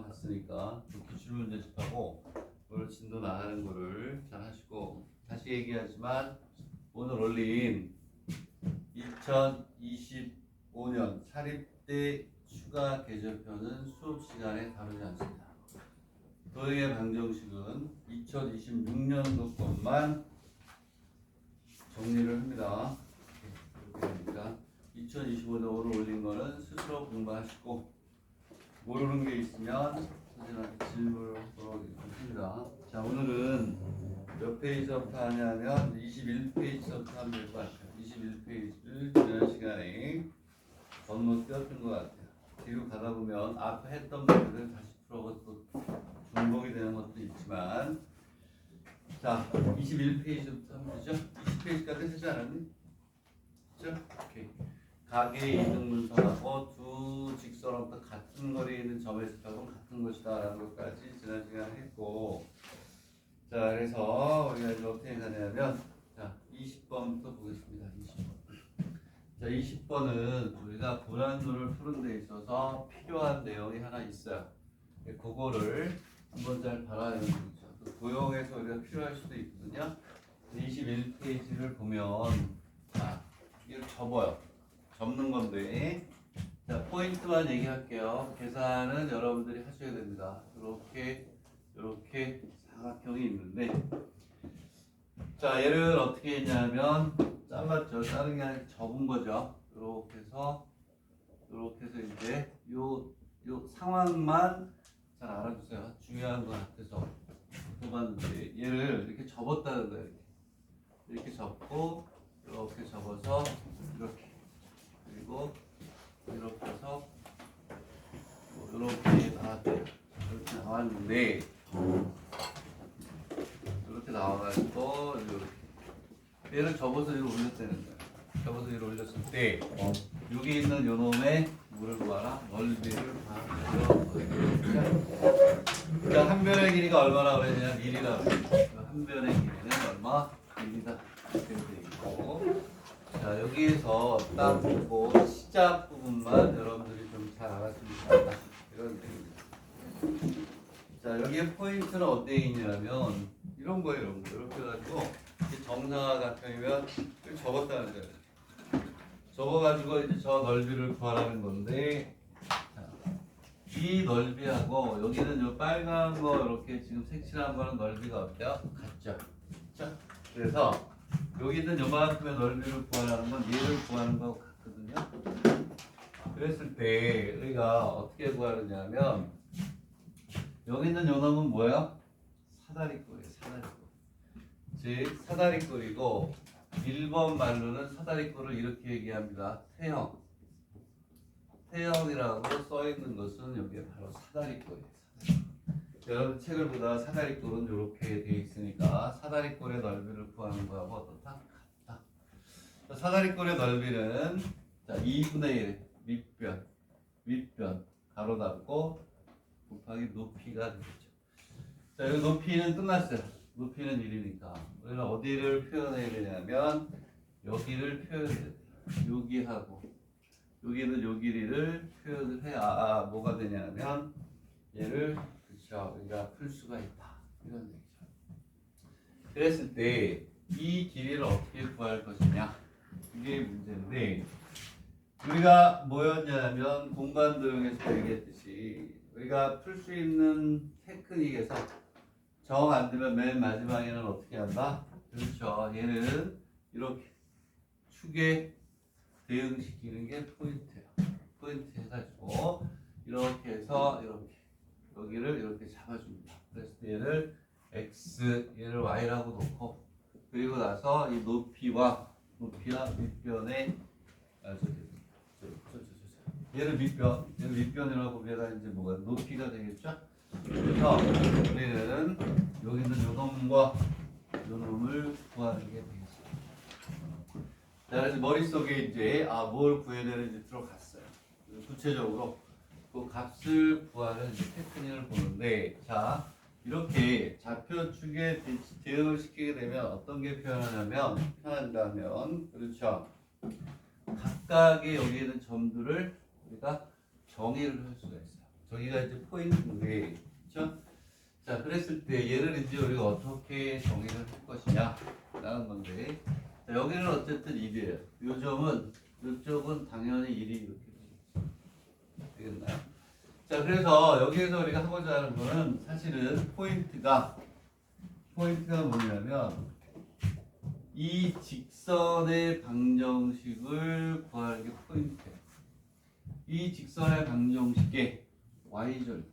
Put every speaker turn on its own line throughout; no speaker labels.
갔으니까 기출문제집하고 오늘 진도 나가는 거를 잘 하시고, 다시 얘기하지만 오늘 올린 2025년 사립대 추가 계절표는 수업 시간에 다루지 않습니다. 도형의 방정식은 2026년도 것만 정리를 합니다. 이렇게 됩니다. 2025년 오늘 올린 거는 스스로 공부하시고, 모르는 게 있으면 선생님한테 질문을 하도록 합니다. 자, 오늘은 몇 페이지부터 하냐면 21페이지부터 하면 될 것 같아요. 21페이지를 지난 시간에 건너뛰었던 것 같아요. 뒤로 가다 보면 앞에 했던 말들을 다시 풀어서 또 중복이 되는 것도 있지만, 자, 21페이지부터 하면 되죠? 20페이지까지 하지 않았니? 그렇죠? 오케이. 가게의 이등분선하고 두 직선으로부터 같은 거리에 있는 점의 집합은 같은 것이다 라는 것까지 지난 시간에 했고, 자, 그래서 우리가 이제 어떻게 가냐면, 자, 20번부터 보겠습니다. 20번. 자, 20번은 우리가 고난도를 푸는 데 있어서 필요한 내용이 하나 있어요. 그거를 한번 잘 봐야 되는 거죠. 또 도형에서 우리가 필요할 수도 있거든요. 21페이지를 보면, 자, 이걸 접어요. 접는 건데, 자, 포인트만 얘기할게요. 계산은 여러분들이 하셔야 됩니다. 이렇게 사각형이 있는데, 자, 얘를 어떻게 했냐면 잘랐죠. 자른 게 아니라 접은 거죠. 이렇게 해서 이제 요 상황만 잘 알아주세요. 중요한 것 같아서 뽑았는데, 얘를 이렇게 접었다는 거예요. 이렇게 접고, 이렇게 접어서 이렇게, 그리고 이렇게 해서 이렇게 나왔대요. 이렇게 나왔는데, 이렇게 나와가지고 이렇게 얘를 접어서 위로 올렸다는 거예요. 접어서 위로 올렸을 때 여기 있는 요 놈의 뭐를 구하라? 넓이를 구하라. 그러니까 한 변의 길이가 얼마나 그랬냐? 1이라고 그랬죠. 한 변의 길이는 얼마? 1이다. 이렇게 돼 있고, 자, 여기에서 딱 보고 시작 부분만 여러분들이 좀 잘 알았으면 좋겠다. 이런 얘기입니다. 자, 여기에 포인트는 어디에 있냐면 이런 거예요. 이렇게 해가지고 정사각형이면 접었다는 거예요. 접어가지고 이제 저 넓이를 구하라는 건데, 자, 이 넓이하고 여기는 요 빨간 거 이렇게 지금 색칠한 거는 넓이가 어때요? 같죠? 그렇죠? 그래서 여기 있는 요만큼의 넓이를 구하라는 건 얘를 구하는 거하고 같거든요. 그랬을 때 우리가 어떻게 구하느냐면, 여기 있는 요 놈은 뭐예요? 사다리꼴이에요. 사다리꼴. 즉 사다리꼴이고, 1번 말로는 사다리꼴을 이렇게 얘기합니다. 태형. 태형이라고 써있는 것은 여기에 바로 사다리꼴이에요. 여러분 책을 보다가 사다리꼴은 이렇게 되어 있으니까 사다리꼴의 넓이를 구하는 거하고 어떻다? 같다. 사다리꼴의 넓이는, 자, 2분의 1 윗변 가로 닫고 곱하기 높이가 되겠죠. 자, 여기 높이는 끝났어요. 높이는 1이니까 우리는 어디를 표현해야 되냐면 여기를 표현해야 돼요. 여기하고 여기는 요 길이를 표현을 해야 뭐가 되냐면 얘를, 그렇죠, 우리가 풀 수가 있다. 이런 얘기죠. 그랬을 때 이 길이를 어떻게 구할 것이냐, 이게 문제인데, 우리가 뭐였냐면 공간도형에서 얘기했듯이 우리가 풀 수 있는 테크닉에서 정 안 되면 맨 마지막에는 어떻게 한다? 그렇죠. 얘는 이렇게 축에 대응시키는 게 포인트예요. 포인트 해가지고 이렇게 해서 이렇게 여기를 이렇게 잡아줍니다. 그래서 얘를 x, 얘를 y라고 놓고, 그리고 나서 이 높이와 밑변의 얘를 밑변이라고 얘가 이제 뭐가 높이가 되겠죠? 그래서 우리는 여기 있는 요 놈과 요 놈을 구하는 게 되겠습니다. 자, 그래서 머릿속에 이제 뭘 구해야 되는지 들어갔어요. 구체적으로 그 값을 구하는 이제 테크닉을 보는데, 자, 이렇게 좌표축에 대응을 시키게 되면 어떤 게 표현한다면, 그렇죠, 각각의 여기 있는 점들을 우리가 정의를 할 수가 있어요. 저기가 이제 포인트인데, 그렇죠? 자, 그랬을 때 얘를 이제 우리가 어떻게 정의를 할 것이냐 라는 건데, 자, 여기는 어쨌든 1이에요. 요 점은 이쪽은 당연히 1이 이렇게 되겠나요? 자, 그래서 여기에서 우리가 하고자 하는 거는 사실은 포인트가 뭐냐면 이 직선의 방정식을 구하는 게 포인트예요. 이 직선의 방정식의 y절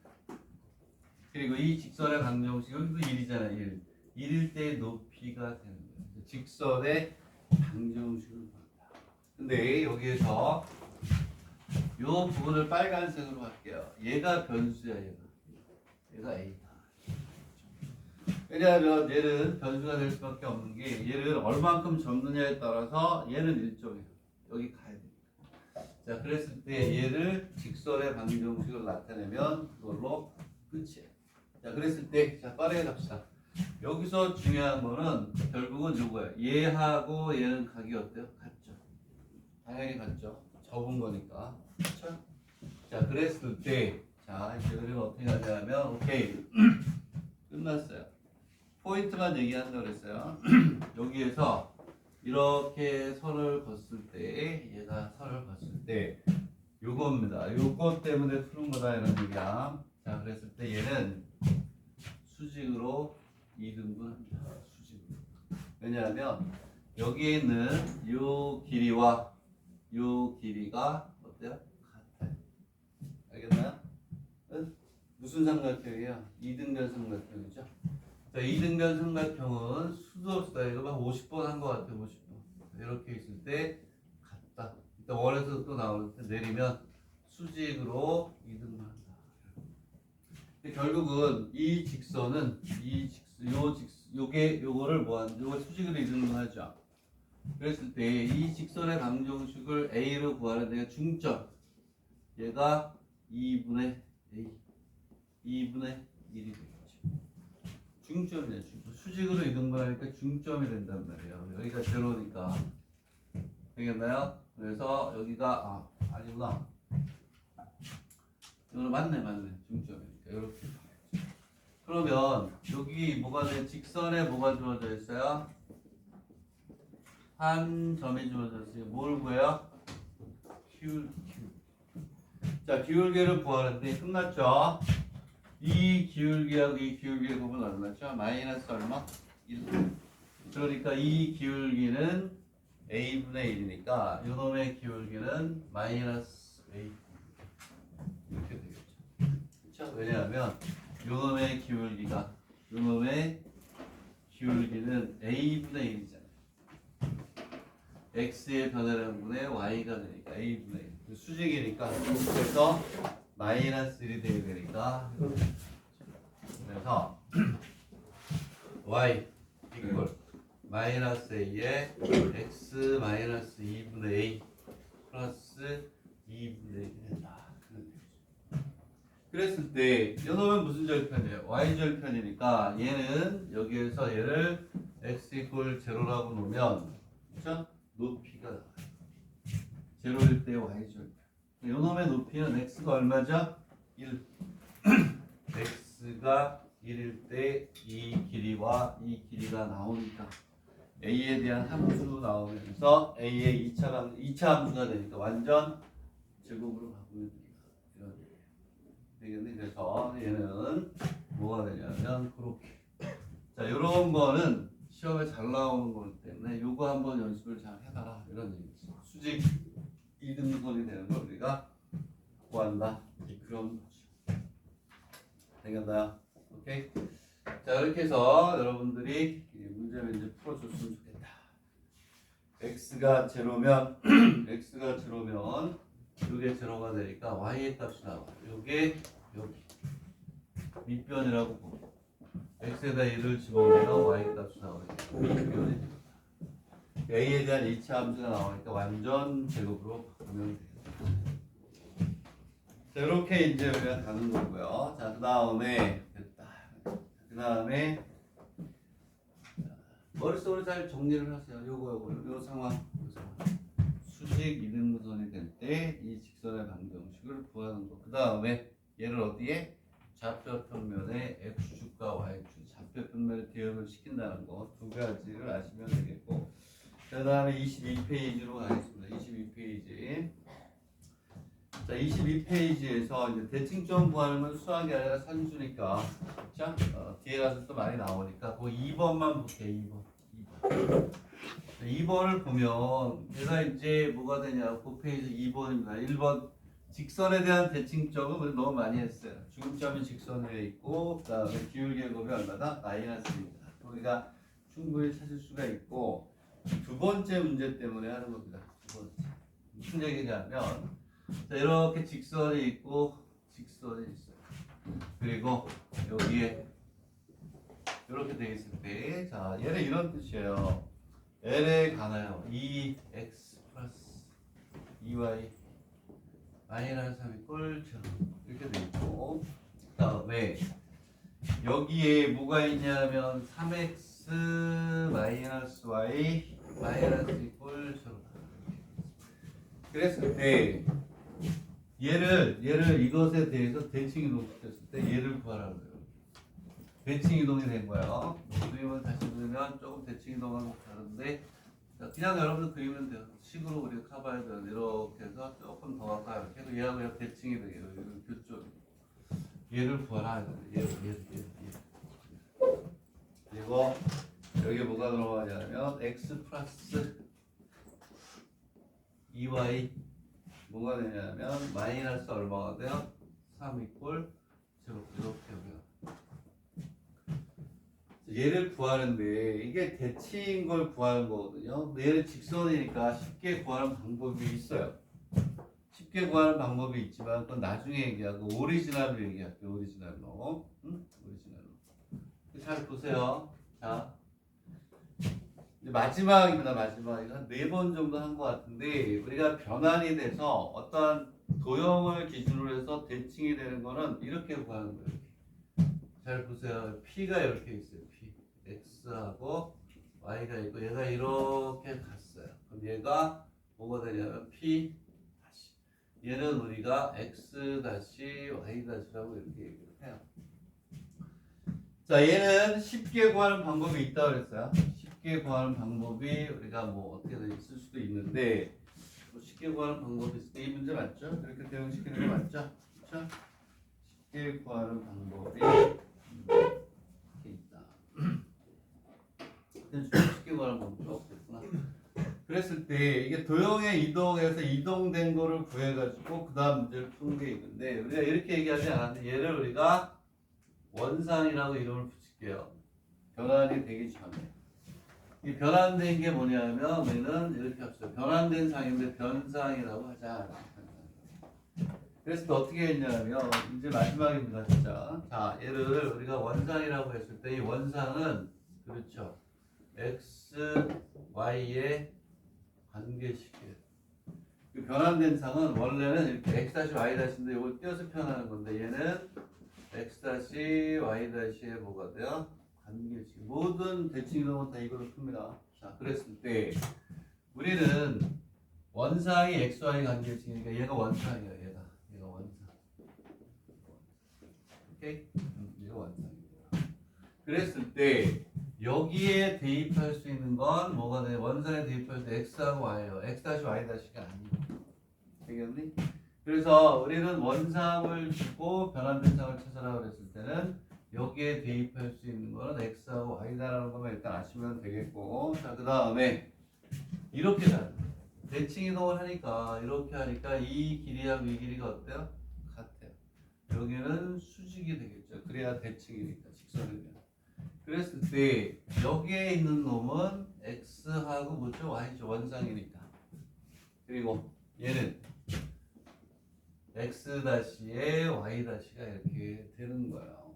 그리고 이 직선의 방정식 여기도 1이잖아요. 1. 1일 때 높이가 되는 거예요. 직선의 방정식을 구한다. 근데 여기에서 이 부분을 빨간색으로 할게요. 얘가 변수야. 얘가 A다. 왜냐하면 얘는 변수가 될 수밖에 없는 게 얘를 얼만큼 접느냐에 따라서 얘는 일정해요. 여기 가야 됩니다. 자, 그랬을 때 얘를 직선의 방정식으로 나타내면 그걸로 끝이에요. 자, 그랬을 때 자, 빠르게 갑시다. 여기서 중요한 거는 결국은 요거예요. 얘하고 얘는 각이 어때요? 같죠. 당연히 같죠. 접은 거니까. 그렇죠? 자, 그랬을 때 자, 이제 우리는 어떻게 하냐면 오케이. 끝났어요. 포인트만 얘기한다고 그랬어요. 여기에서 이렇게 선을 걷을 때 얘가 선을 걷을 때 요겁니다. 요거 때문에 푸는 거다 이런 얘기야. 자, 그랬을 때 얘는 수직으로 2등분합니다. 수직으로. 왜냐하면 여기에 있는 요 길이와 요 길이가 어때요? 같아요. 알겠나요? 응? 무슨 삼각형이에요? 2등변 삼각형이죠. 자, 2등변 삼각형은 수도 없다. 이거 막 50번 한 것 같아요. 50번. 이렇게 있을 때 같다. 일단 원에서 또 나올 때 내리면 수직으로 2등분한다. 근데 결국은 이 직선은 요거를 요걸 수직으로 2등분하죠. 그랬을 때 이 직선의 방정식을 A로 구하는 데가 중점. 얘가 2분의 A. 2분의 1이 되겠죠. 중점이에요. 중점. 수직으로 2등분하니까 중점이 된단 말이에요. 여기가 제로니까. 되겠나요? 그래서 여기가 아니구나. 이거는 맞네. 중점이니까. 이렇게. 그러면 여기 뭐가 돼? 직선에 뭐가 주어져 있어요? 한 점이 주어져 있어요. 뭘 구해요? Q. 자, 기울기를 구하는데 끝났죠? 이 기울기하고 이 기울기의 곱은 얼마죠? 마이너스 얼마? 1. 그러니까 이 기울기는 A분의 1이니까 요놈의 기울기는 마이너스 A. 이렇게 되겠죠. 그렇죠? 왜냐하면 요놈의 기울기는 A분의 1이잖아요. X의 변화량분의 Y가 되니까 A분의 1. 수직이니까 그래서 마이너스 1이 되게 되니까 그래서 Y 이퀄 마이너스 A에 X 마이너스 2분의 A 플러스 2분의 1이 된다. 그랬을 때 이놈은 무슨 절편이에요? Y 절편이니까 얘는 여기에서 얘를 X 이퀄 제로라고 놓으면 그렇죠? 높이가 나와요. 제로일 때 Y 절편. 요놈의 높이는 x가 얼마죠? 1. x가 1일 때 이 길이와 이 길이가 나오니까 a에 대한 함수 나오면서 a의 2차 함수가 되니까 완전 제곱으로 바꾸면 됩니다. 되겠네. 그래서 얘는 뭐가 되냐면 그렇게. 자, 요런 거는 시험에 잘 나오는 거기 때문에 요거 한번 연습을 잘 해봐라 이런 얘기죠. 수직 2등분이 되는 걸 우리가 구한다. 그런 거죠. 되겠나요? 오케이. 자, 이렇게 해서 여러분들이 문제를 이제 풀어줬으면 좋겠다. x가 제로면 이게 제로가 되니까 y의 값이 나와. 이게 여기 밑변이라고 보고 x에다 1을 집어넣으면 y 값이 나오니까 밑변이 됩니다. a에 대한 2차 함수가 나오니까 완전 제곱으로 바꾸면 돼요. 자, 이렇게 이제 우리가 가는 거고요. 자, 그 다음에 됐다. 그 다음에 머릿속으로 잘 정리를 하세요. 요 상황. 수직 이등분선이 될 때 이 직선의 방정식을 구하는 거. 그 다음에 얘를 어디에? 좌표 평면에 x축과 y축 좌표 평면에 대응을 시킨다는 거 두 가지를 아시면 되겠고, 그 다음에 22페이지로 가겠습니다. 22페이지. 자, 22페이지에서 이제 대칭점 구하는 수학이 아니라 산수니까, 자, 뒤에 가서 또 많이 나오니까 그 2번만 볼게요. 2번. 2번을 보면 얘가 이제 뭐가 되냐? 그 페이지 2번입니다. 1번 직선에 대한 대칭점은 우리 너무 많이 했어요. 중점이 직선 위에 있고, 그 다음에 기울계곱이 얼마다? 마이너스입니다. 우리가 충분히 찾을 수가 있고, 두 번째 문제 때문에 하는 겁니다. 두 번째. 무슨 얘기냐면, 자, 이렇게 직선이 있고, 직선이 있어요. 그리고 여기에 이렇게 되어 있을 때, 자, 얘는 이런 뜻이에요. L에 가나요? 2x 플러스 2y 마이너스 3이 꼴처럼 이렇게 돼 있고, 그 다음에 여기에 뭐가 있냐면 3x 마이너스 y 마이너스 2 꼴처럼. 그랬을 때 얘를 이것에 대해서 대칭 이동시켰을 때 얘를 구하라고 해요. 대칭 이동이 된 거예요. 그림을 다시 그리면 조금 대칭 이동하고 다른데, 그냥 여러분들 그리면 돼요. 식으로 우리가 가봐야 돼요. 이렇게 해서 조금 더 가까이 이렇게 해서 얘하고 얘 대칭이 되게 교점. 얘를 구하라. 얘. 그리고 여기 뭐가 들어가냐면 x 플러스 2y 뭐가 되냐면 마이너스 얼마가 돼요? 3 이꼴 제곱 이렇게 여기가. 얘를 구하는데 이게 대칭인 걸 구하는 거거든요. 근데 얘는 직선이니까 쉽게 구하는 방법이 있어요. 쉽게 구하는 방법이 있지만 그건 나중에 얘기하고 오리지널로 얘기할게요. 오리지널로. 응? 오리지널로. 잘 보세요. 자, 이제 마지막입니다. 마지막. 이거 한 4번 정도 한 것 같은데, 우리가 변환이 돼서 어떠한 도형을 기준으로 해서 대칭이 되는 거는 이렇게 구하는 거예요. 잘 보세요. P가 이렇게 있어요. P. X하고 Y가 있고 얘가 이렇게 갔어요. 그럼 얘가 뭐가 되냐면 P 다시. 얘는 우리가 X 다시 Y 다시라고 이렇게 얘기를 해요. 자, 얘는 쉽게 구하는 방법이 있다고 그랬어요. 쉽게 구하는 방법이 우리가 뭐 어떻게든 있을 수도 있는데, 뭐 쉽게 구하는 방법이 있을 때 이 문제 맞죠? 이렇게 대응시키는 거 맞죠? 그렇죠? 쉽게 구하는 방법이 이렇게 있다. 쉽게 구하는 방법이 없겠구나. 그랬을 때 이게 도형에 이동해서 이동된 거를 구해가지고 그 다음 문제를 푸는 게 있는데, 우리가 이렇게 얘기하지 않았는데 얘를 우리가 원상이라고 이름을 붙일게요. 변환이 되기 전에. 이 변환된 게 뭐냐면 우리는 이렇게 합시다. 변환된 상인데 변상이라고 하자. 그래서 또 어떻게 했냐면 이제 마지막입니다. 진짜. 자, 얘를 우리가 원상이라고 했을 때 이 원상은 그렇죠. x, y의 관계식이에요. 그 변환된 상은 원래는 이렇게 x-y-인데 이걸 띄어서 표현하는 건데 얘는 x-y-의 뭐가 돼요? 관계식. 모든 대칭 이동은 다 이걸로 풉니다. 자, 그랬을 때 우리는 원상이 xy 관계식이니까 얘가 원상이야. 얘가 원상. 오케이? 얘가 원상입니다. 그랬을 때 여기에 대입할 수 있는 건 뭐가 돼? 원상에 대입할 때 x하고 y예요. x-y-가 아니고. 되겠니? 그래서 우리는 원상을 주고 변환된 상을 찾아라 그랬을 때는 여기에 대입할 수 있는 거는 x하고 y다라는 것만 일단 아시면 되겠고, 자, 그 다음에 이렇게 대칭 이동을 하니까 이렇게 하니까 이 길이하고 이 길이가 어때요? 같아요. 여기는 수직이 되겠죠. 그래야 대칭이니까 직선이면. 그랬을 때 여기에 있는 놈은 x하고 뭐죠? y죠. 원상이니까. 그리고 얘는 x-에 y-가 이렇게 되는 거예요.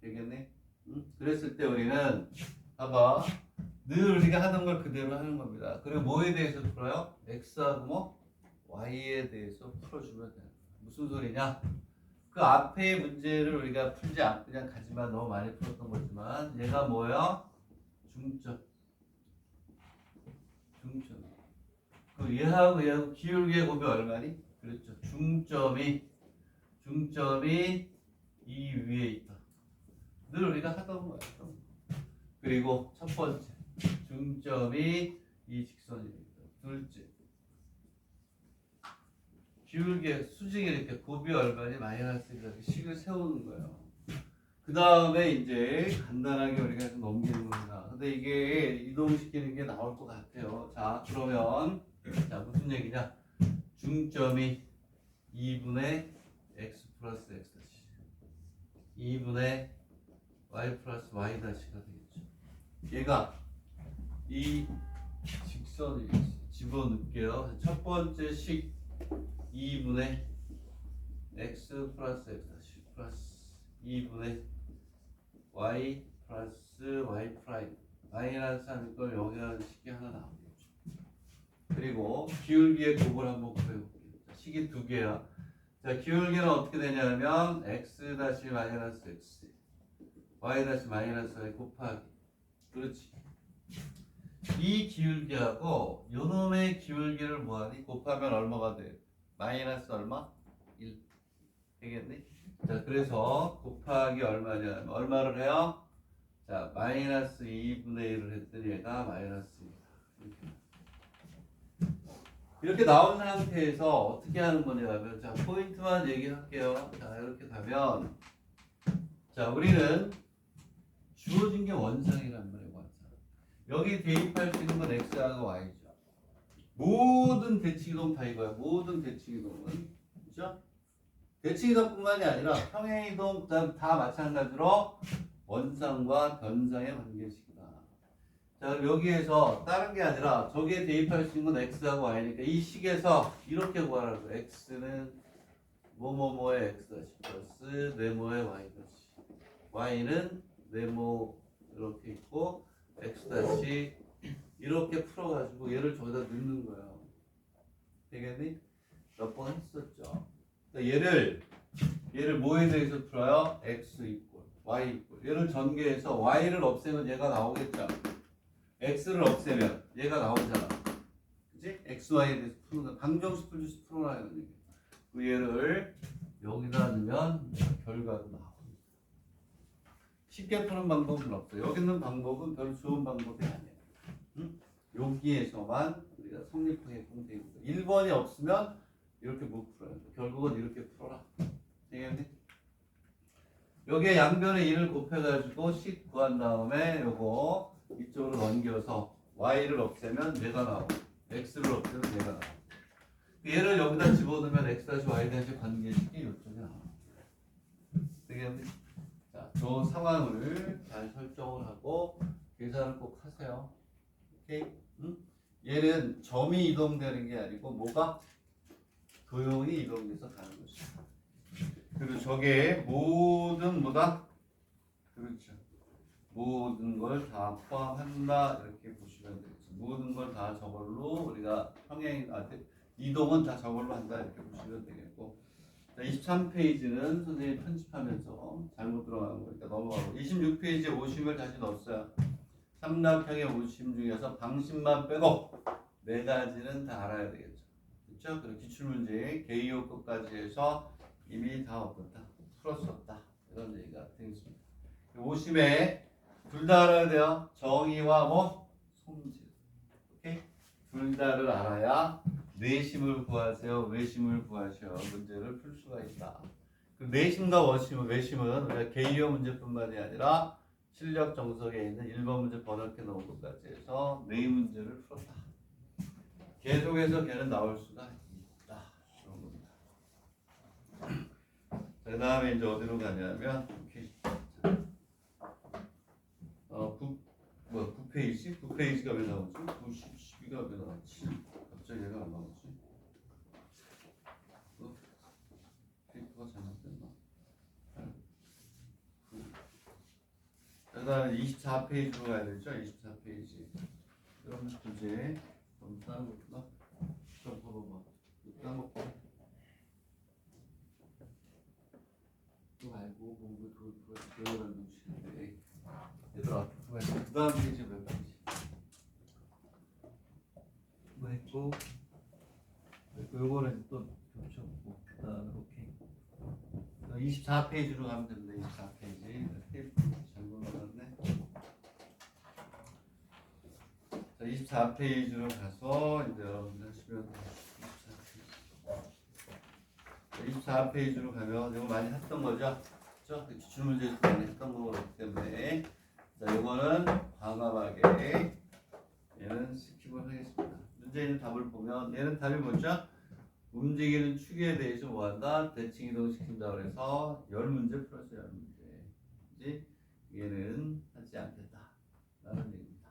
되겠네? 응? 그랬을 때 우리는 봐봐. 늘 우리가 하던 걸 그대로 하는 겁니다. 그리고 뭐에 대해서 풀어요? x하고 뭐? y에 대해서 풀어주면 돼요. 무슨 소리냐? 그 앞에 문제를 우리가 풀지 않고 그냥 가지만 너무 많이 풀었던 거지만 얘가 뭐야? 중점. 그 얘하고 기울기의 곱이 얼마니? 그렇죠. 중점이 중점이 이 위에 있다. 늘 우리가 하던 거야. 그리고 첫 번째 중점이 이 직선이 있다. 둘째 기울기 수직이 이렇게 곱이 얼마니 마이너스 이렇게 식을 세우는 거예요. 그 다음에 이제 간단하게 우리가 해서 넘기는 겁니다. 근데 이게 이동시키는 게 나올 것 같아요. 자, 그러면 자 무슨 얘기냐? 중점이 2분의 x 플러스 x 다시 2분의 y 플러스 y 다시가 되겠죠. 얘가 이 직선을 집어넣을게요. 첫 번째 식 2분의 x 플러스 x 다시 플러스 2분의 y 플러스 y 프라임 마이너스 하는 걸 여기라는 식이 하나 나오겠죠. 그리고 기울기의 곱을 한번 구해볼게요. 식이 두 개야. 자, 기울기는 어떻게 되냐면 x 다시 마이너스 x y 다시 마이너스 y 곱하기 그렇지. 이 기울기하고 요놈의 기울기를 뭐하니? 곱하면 얼마가 돼? 마이너스 얼마? 1 되겠니? 자, 그래서 곱하기 얼마냐? 얼마를 해요? 자, 마이너스 2분의 1을 했더니 얘가 마이너스 2. 이렇게 나온 상태에서 어떻게 하는 거냐면, 자, 포인트만 얘기할게요. 자, 이렇게 가면, 자, 우리는 주어진 게 원상이란 말이에요, 원상. 여기 대입할 수 있는 건 x하고 y죠. 모든 대칭이동 다 이거야. 모든 대칭이동은. 그죠? 대칭이동뿐만이 아니라 평행이동 다 마찬가지로 원상과 변상의 관계식이다. 자, 그럼 여기에서 다른 게 아니라 저기에 대입할 수 있는 건 x하고 y니까 이 식에서 이렇게 구하라고. x는 뭐뭐뭐의 x 다시 플러스 네모의 y 다시 y는 네모 이렇게 있고 x 다시 이렇게 풀어가지고 얘를 저기다 넣는 거예요. 되겠니? 몇 번 했었죠. 얘를 뭐에 대해서 풀어요? x 이꼴, y 이꼴. 얘를 전개해서 y를 없애면 얘가 나오겠죠. x를 없애면 얘가 나오잖아. 그치? x, y에 대해서 푸는 거. 방정식 풀듯이 풀어놔야 되는 그 얘를 여기다 넣으면 결과가 나옵니다. 쉽게 푸는 방법은 없어요. 여기 있는 방법은 별로 좋은 방법이 아니에요. 응? 여기에서만 우리가 성립하게끔 되어 있어요. 1번이 없으면 이렇게 못 풀어요. 결국은 이렇게 풀어라. 되겠니? 여기에 양변에 1을 곱해가지고 10 구한 다음에 요거 이쪽으로 넘겨서 y를 없애면 얘가 나오고 x를 없애면 얘가 나오고 얘를 여기다 집어넣으면 x-y- 관계식이 이쪽에 나와요. 되겠니? 자, 저 상황을 잘 설정을 하고 계산을 꼭 하세요. 오케이? 응? 얘는 점이 이동되는 게 아니고 뭐가? 도형이 이동돼서 가는 것이야. 그리고 저게 모든 뭐다? 그렇죠. 모든 걸 다 포함한다 이렇게 보시면 되겠죠. 모든 걸 다 저걸로 우리가 이동은 다 저걸로 한다 이렇게 보시면 되겠고. 자, 23페이지는 선생님이 편집하면서 잘못 들어가는 거니까 넘어가고 26페이지에 오심을 다시 넣었어요. 삼각형의 오심 중에서 방심만 빼고 네 가지는 다 알아야 되겠죠. 그렇죠? 그리고 기출문제 개요 끝까지 해서 이미 다 어떻다 풀었었다 이런 얘기가 되겠습니다. 오심에 둘 다 알아야 돼요. 정의와 뭐 성질. 오케이? 둘 다를 알아야 내심을 구하세요. 외심을 구하셔. 문제를 풀 수가 있다. 그 내심과 외심은 우리가 개요 문제뿐만이 아니라 실력 정석에 있는 1번 문제 번역해 놓은 것까지 해서 네 문제를 풀었다. 계속해서 걔는 나올 수가 있다. 그런 겁니다. 그 다음에 이제 어디로 가냐면 9페이지? 9페이지가 왜 나오지? 12가 왜 나왔지? 갑자기 얘가 안 나오지? 페이퍼가 잘못됐나? 그 다음에 24페이지로 가야 되죠? 24페이지. 그러면 주제 너무 다른 거구나. 좀 봐봐봐. 까먹고. 또 알고 공부 교육을 놓치는데 얘들아 그 다음 페이지 몇 페이지? 뭐 했고 요거는 또 겹쳐보고 그 다음에 오케이 24페이지로 가면 됩니다. 24페이지. 테이프 잘못 받았네. 자, 24페이지로 가서 이제 여러분들 하시면 24페이지로 가면 이거 많이 했던 거죠? 그렇죠? 기출문제에서 많이 했던 거기 때문에 자, 이거는 과감하게 얘는 스킵을 하겠습니다. 문제 있는 답을 보면 얘는 답이 뭐죠? 움직이는 축에 대해서 뭐한다? 대칭 이동시킨다 그래서 10문제 플러스 10문제. 그지? 얘는 하지 않겠다 라는 얘기입니다.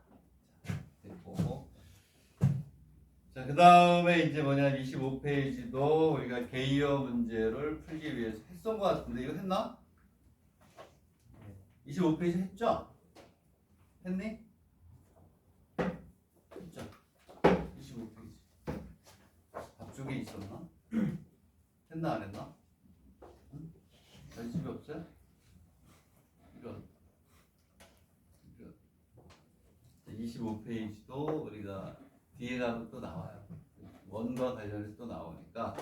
자, 됐고. 자, 그 다음에 이제 뭐냐, 25페이지도 우리가 게이어 문제를 풀기 위해서 했던 것 같은데, 이거 했나? 25페이지 했죠? 했니? 했죠? 25페이지. 앞쪽에 있었나? 했나, 안 했나? 응? 관심이 없어요? 이런. 25페이지도 우리가 뒤에 가면 또 나와요. 원과 관련해서 또 나오니까.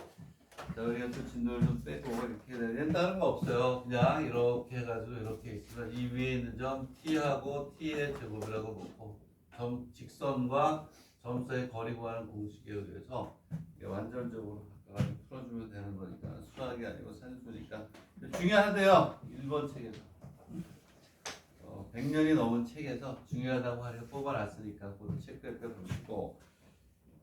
자, 우리가 또 진도를 좀 빼고 이렇게 해야 되는 다른 거 없어요. 그냥 이렇게 해가지고 이렇게 있으면 이 위에 있는 점 t하고 t의 제곱이라고 놓고 직선과 점수의 거리 구하는 공식에 의해서 완전적으로 각각 풀어주면 되는 거니까 수학이 아니고 산수니까 중요하대요. 1번 책에서 100년이 넘은 책에서 중요하다고 하려고 뽑아놨으니까 그것도 체크해 보시고.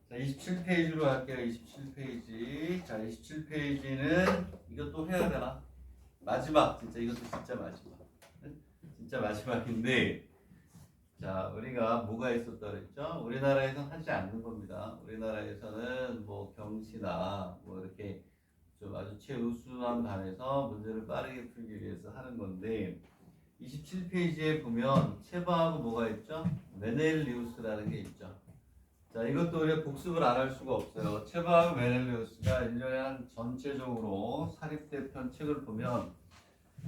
자, 27페이지로 갈게요. 27페이지. 자, 27페이지는 이것도 해야 되나? 마지막. 진짜 이것도 진짜 마지막. 진짜 마지막인데, 자, 우리가 뭐가 있었다 그랬죠? 우리나라에서는 하지 않는 겁니다. 우리나라에서는 뭐 경시나 뭐 이렇게 좀 아주 최우수한 반에서 문제를 빠르게 풀기 위해서 하는 건데, 27페이지에 보면 체바하고 뭐가 있죠? 메넬리우스라는 게 있죠. 자, 이것도 우리가 복습을 안 할 수가 없어요. 체바하고 메넬리우스가 1년에 한 전체적으로 사립대편 책을 보면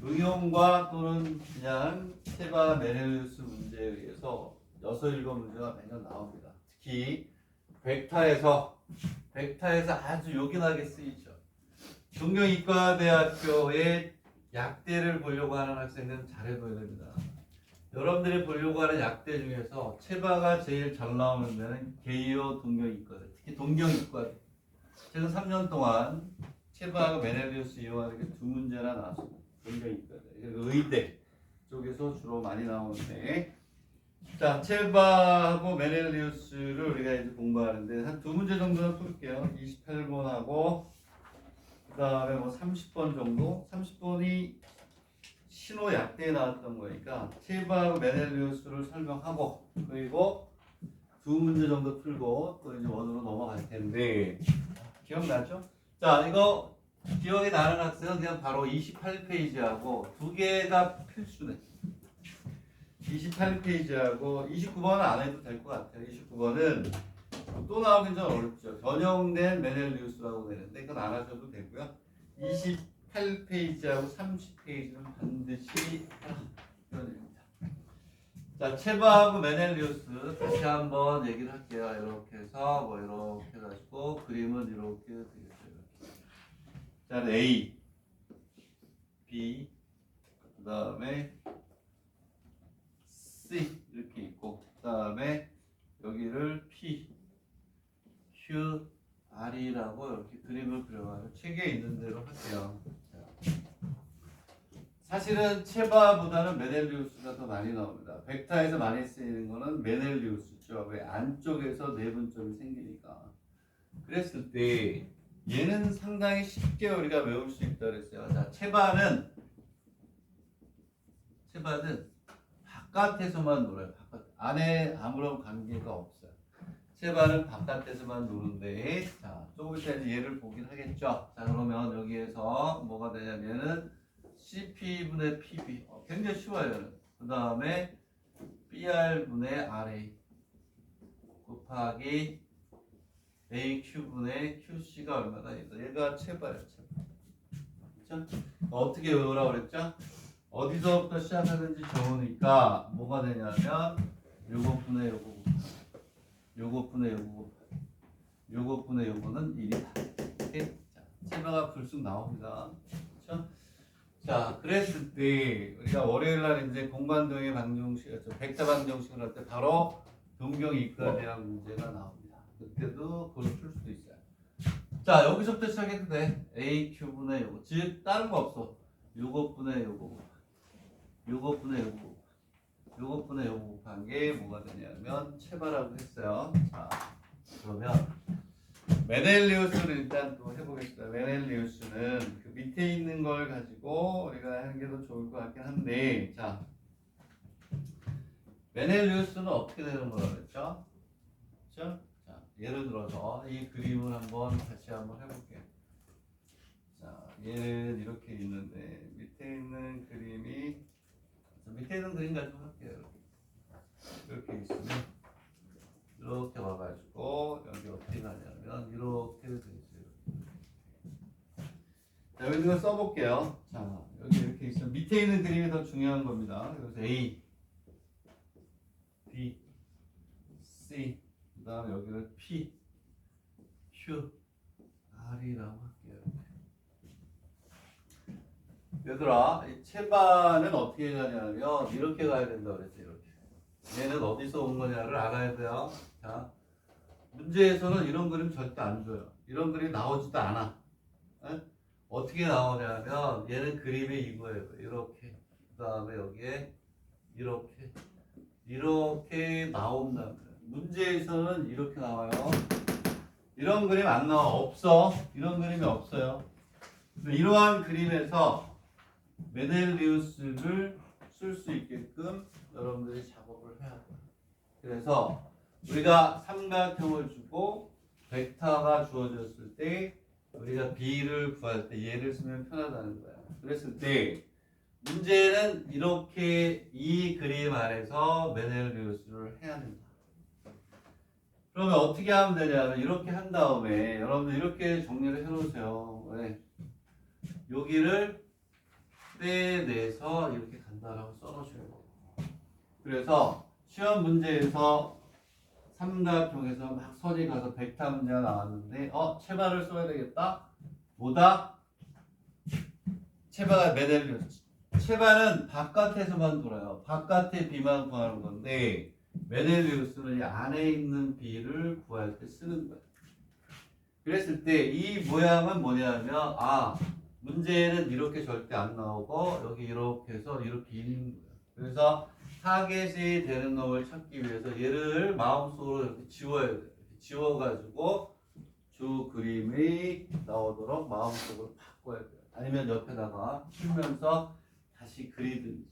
응용과 또는 그냥 체바 메넬리우스 문제에 의해서 6, 7문제가 매년 나옵니다. 특히 벡터에서 아주 요긴하게 쓰이죠. 동경이과대학교의 약대를 보려고 하는 학생들은 잘해둬야 됩니다. 여러분들이 보려고 하는 약대 중에서 체바가 제일 잘 나오는 데는 게이어 동경이과대, 특히 동경이과대. 최근 3년 동안 체바하고 메넬리우스 이용하는 게 2문제나 나왔습니다. 동경이과대. 의대 쪽에서 주로 많이 나오는데, 자, 체바하고 메넬리우스를 우리가 이제 공부하는데 한 2문제 정도는 풀게요. 28번하고 그 다음에 뭐 30번 정도? 30번이 신호 약대에 나왔던 거니까 체바하고 메넬리우스를 설명하고 그리고 2문제 정도 풀고 또 이제 원으로 넘어갈 텐데 기억나죠? 자, 이거 기억이 나는 학생은 그냥 바로 28페이지하고 2개가 필수네. 28페이지하고 29번은 안 해도 될 것 같아요. 29번은 또 나오긴 좀 어렵죠. 변형된 메넬리우스라고 되는데 이건 안 하셔도 되고요. 28페이지하고 30페이지는 반드시 해라. 이런 얘기입니다. 자, 체바하고 메넬리우스 다시 한번 얘기를 할게요. 이렇게 해서 뭐 이렇게 해가지고 그림은 이렇게 되겠죠. 이렇게. 자, A, B, 그 다음에 C 이렇게 있고 그 다음에 여기를 P, Q, R이라고 이렇게 그림을 그려가지고 책에 있는 대로 할게요. 사실은 체바보다는 메넬리우스가 더 많이 나옵니다. 벡터에서 많이 쓰이는 거는 메넬리우스죠. 왜? 안쪽에서 내분점이 생기니까. 그랬을 때 얘는 상당히 쉽게 우리가 외울 수 있다 그랬어요. 자, 체바는 바깥에서만 놀아요. 안에 아무런 관계가 없어요. 체바는 바깥에서만 노는데, 자, 조금 이따 이제 얘를 보긴 하겠죠. 자, 그러면 여기에서 뭐가 되냐면은 CP분의 PB. 굉장히 쉬워요. 그 다음에 BR분의 RA 곱하기 AQ분의 QC가 얼마나 있어? 얘가 체바예요. 그렇죠? 어떻게 외우라고 그랬죠? 어디서부터 시작하는지 적으니까 뭐가 되냐면 요것분의 요거 요것분의 요거 요것분의 요거는 1이다. 이렇게 체바가 불쑥 나옵니다. 그렇죠? 자, 그랬을 때 우리가 월요일 날 이제 공간동의 방정식, 벡터 방정식을 할 때 바로 동경이익과에 대한 문제가 나옵니다. 그때도 그걸 풀 수도 있어요. 자, 여기서부터 시작해도 돼. AQ분의 요거. 즉 다른 거 없어. 요것분의 요거. 요것분의 요거. 요것분의 요거 곱한 게 뭐가 되냐면 체바라고 했어요. 자, 그러면 메넬리우스를 일단 또 해보겠습니다. 메넬리우스는 그 밑에 있는 걸 가지고 우리가 하는 게 더 좋을 것 같긴 한데, 자, 메넬리우스는 어떻게 되는 거라고 그랬죠? 그렇죠? 자, 예를 들어서 이 그림을 한번 같이 한번 해볼게요. 자, 얘는 이렇게 있는데 밑에 있는 그림이 밑에 있는 그림 가지고 할게요. 이렇게 있으면 이렇게 와가지고 여기 어떻게 가냐면 이렇게 돼 있어요. 자, 여기 있는 걸 써볼게요. 자, 여기 이렇게 있으면 밑에 있는 그림이 더 중요한 겁니다. 여기서 A, B, C, 그 다음에 여기를 P, Q, R이라고 할게요. 얘들아, 이 체바는 어떻게 가냐면 이렇게 가야 된다고 그랬죠. 이렇게. 얘는 어디서 온 거냐를 알아야 돼요. 자, 문제에서는 이런 그림 절대 안 줘요. 이런 그림 나오지도 않아. 에? 어떻게 나오냐면 얘는 그림이 이거예요. 이렇게. 그 다음에 여기에 이렇게 나온다는 거예요. 문제에서는 이렇게 나와요. 이런 그림 안 나와. 없어. 이런 그림이 없어요. 이러한 그림에서 메넬리우스를 쓸 수 있게끔 여러분들이 작업을 해야 돼요. 그래서 우리가 삼각형을 주고 벡터가 주어졌을 때 우리가 B를 구할 때 얘를 쓰면 편하다는 거야. 그랬을 때 문제는 이렇게 이 그림 안에서 메넬리우스를 해야 된다. 그러면 어떻게 하면 되냐면 이렇게 한 다음에 여러분들 이렇게 정리를 해놓으세요. 왜? 여기를 떼내서 이렇게 간다라고 써놓으셔야 돼요. 그래서 시험 문제에서 삼각형에서 막 선이 가서 벡터 문제가 나왔는데 체바를 써야 되겠다. 뭐다? 체바가 메넬리우스. 체바는 바깥에서만 돌아요. 바깥의 B만 구하는 건데 메넬리우스는 이 안에 있는 B를 구할 때 쓰는 거예요. 그랬을 때 이 모양은 뭐냐면 문제에는 이렇게 절대 안 나오고 여기 이렇게 해서 이렇게 있는 거예요. 그래서 타겟이 되는 놈을 찾기 위해서 얘를 마음속으로 이렇게 지워야 돼요. 이렇게 지워가지고 주 그림이 나오도록 마음속으로 바꿔야 돼요. 아니면 옆에다가 풀면서 다시 그리든지.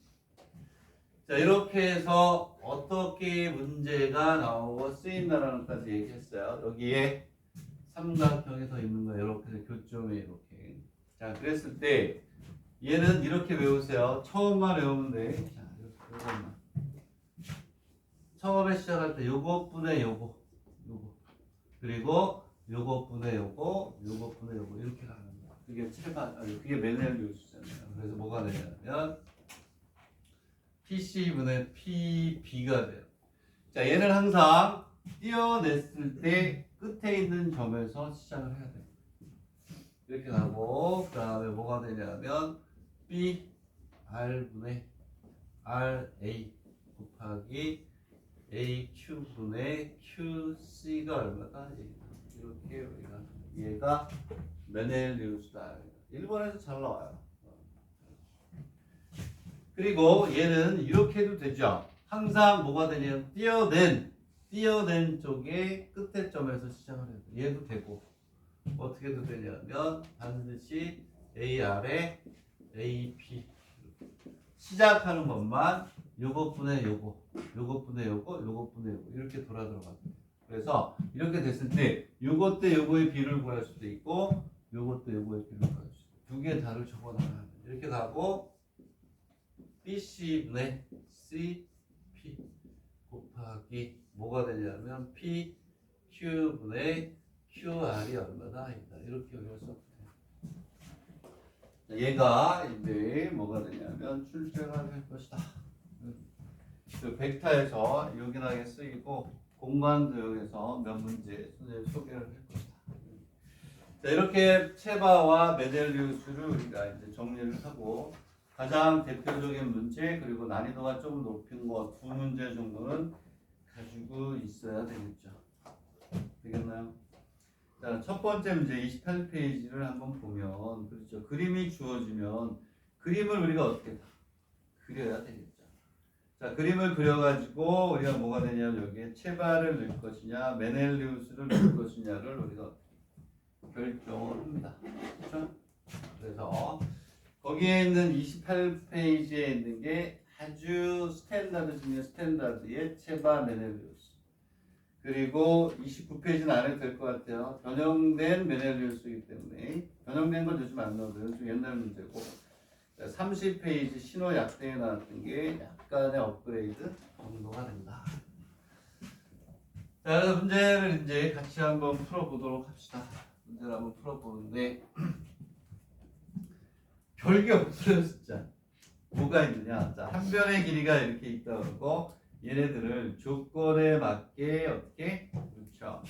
자, 이렇게 해서 어떻게 문제가 나오고 쓰인다라는 것까지 얘기했어요. 여기에 삼각형이 더 있는 거예요. 이렇게 교점에 이렇게. 자, 그랬을 때 얘는 이렇게 외우세요. 처음만 외우면 돼. 자, 이것만. 처음에 시작할 때 요것분의 요거. 그리고 요것분의 요거 이렇게 가는 거야. 그게 메넬리우스잖아요. 그래서 뭐가 되냐면 PC분의 PB가 돼요. 자, 얘는 항상 띄어냈을 때 끝에 있는 점에서 시작을 해야 돼요. 이렇게 가고 그 다음에 뭐가 되냐면 B R분의 RA 곱하기 AQ분의 QC가 얼마다? 이렇게 우리가 얘가 메넬리우스다. 일본에서 잘 나와요. 그리고 얘는 이렇게 해도 되죠. 항상 뭐가 되냐면 띄어낸 쪽에 끝에 점에서 시작을 해요. 얘도 되고 어떻게 해도 되냐면 반드시 AR에 AP 시작하는 것만 요것분의 요거 이렇게 돌아 들어가요. 그래서 이렇게 됐을 때 요것 대 요거의 비를 구할 수도 있고 요것 대 요거의 비를 구할 수도 있고 두 개 다를 적어놔야 돼. 이렇게 가고 BC분의 CP 곱하기 뭐가 되냐면 PQ분의 QR이 얼마나 있다. 이렇게 외워서 얘가 이제 뭐가 되냐면 출제가 될 것이다. 그 벡터에서 요긴하게 쓰이고 공간도형에서 몇 문제 선생님 소개를 할 것이다. 자, 이렇게 체바와 메넬리우스를 우리가 이제 정리를 하고 가장 대표적인 문제 그리고 난이도가 좀 높은 거 두 문제 정도는 가지고 있어야 되겠죠. 되겠나요? 자, 첫 번째 문제 28페이지를 한번 보면 그렇죠. 그림이 주어지면 그림을 우리가 어떻게 다 그려야 되겠죠. 자, 그림을 그려가지고 우리가 뭐가 되냐면 여기에 체바를 넣을 것이냐 메넬리우스를 넣을 것이냐를 우리가 결정을 합니다. 그렇죠? 그래서 거기에 있는 28페이지에 있는 게 아주 스탠다드 중에 스탠다드의 체바 메넬리우스. 그리고 29페이지는 안 해도 될 것 같아요. 변형된 메넬리우스이기 때문에 변형된 건 요즘 안 나오고요. 좀 옛날 문제고. 30페이지 신호 약대에 나왔던 게 약간의 업그레이드 정도가 된다. 자, 그래서 문제를 이제 같이 한번 풀어보도록 합시다. 문제를 한번 풀어보는데 별게 없어요, 진짜. 뭐가 있느냐? 자, 한 변의 길이가 이렇게 있다 그러고 얘네들을 조건에 맞게 어떻게? 그렇죠.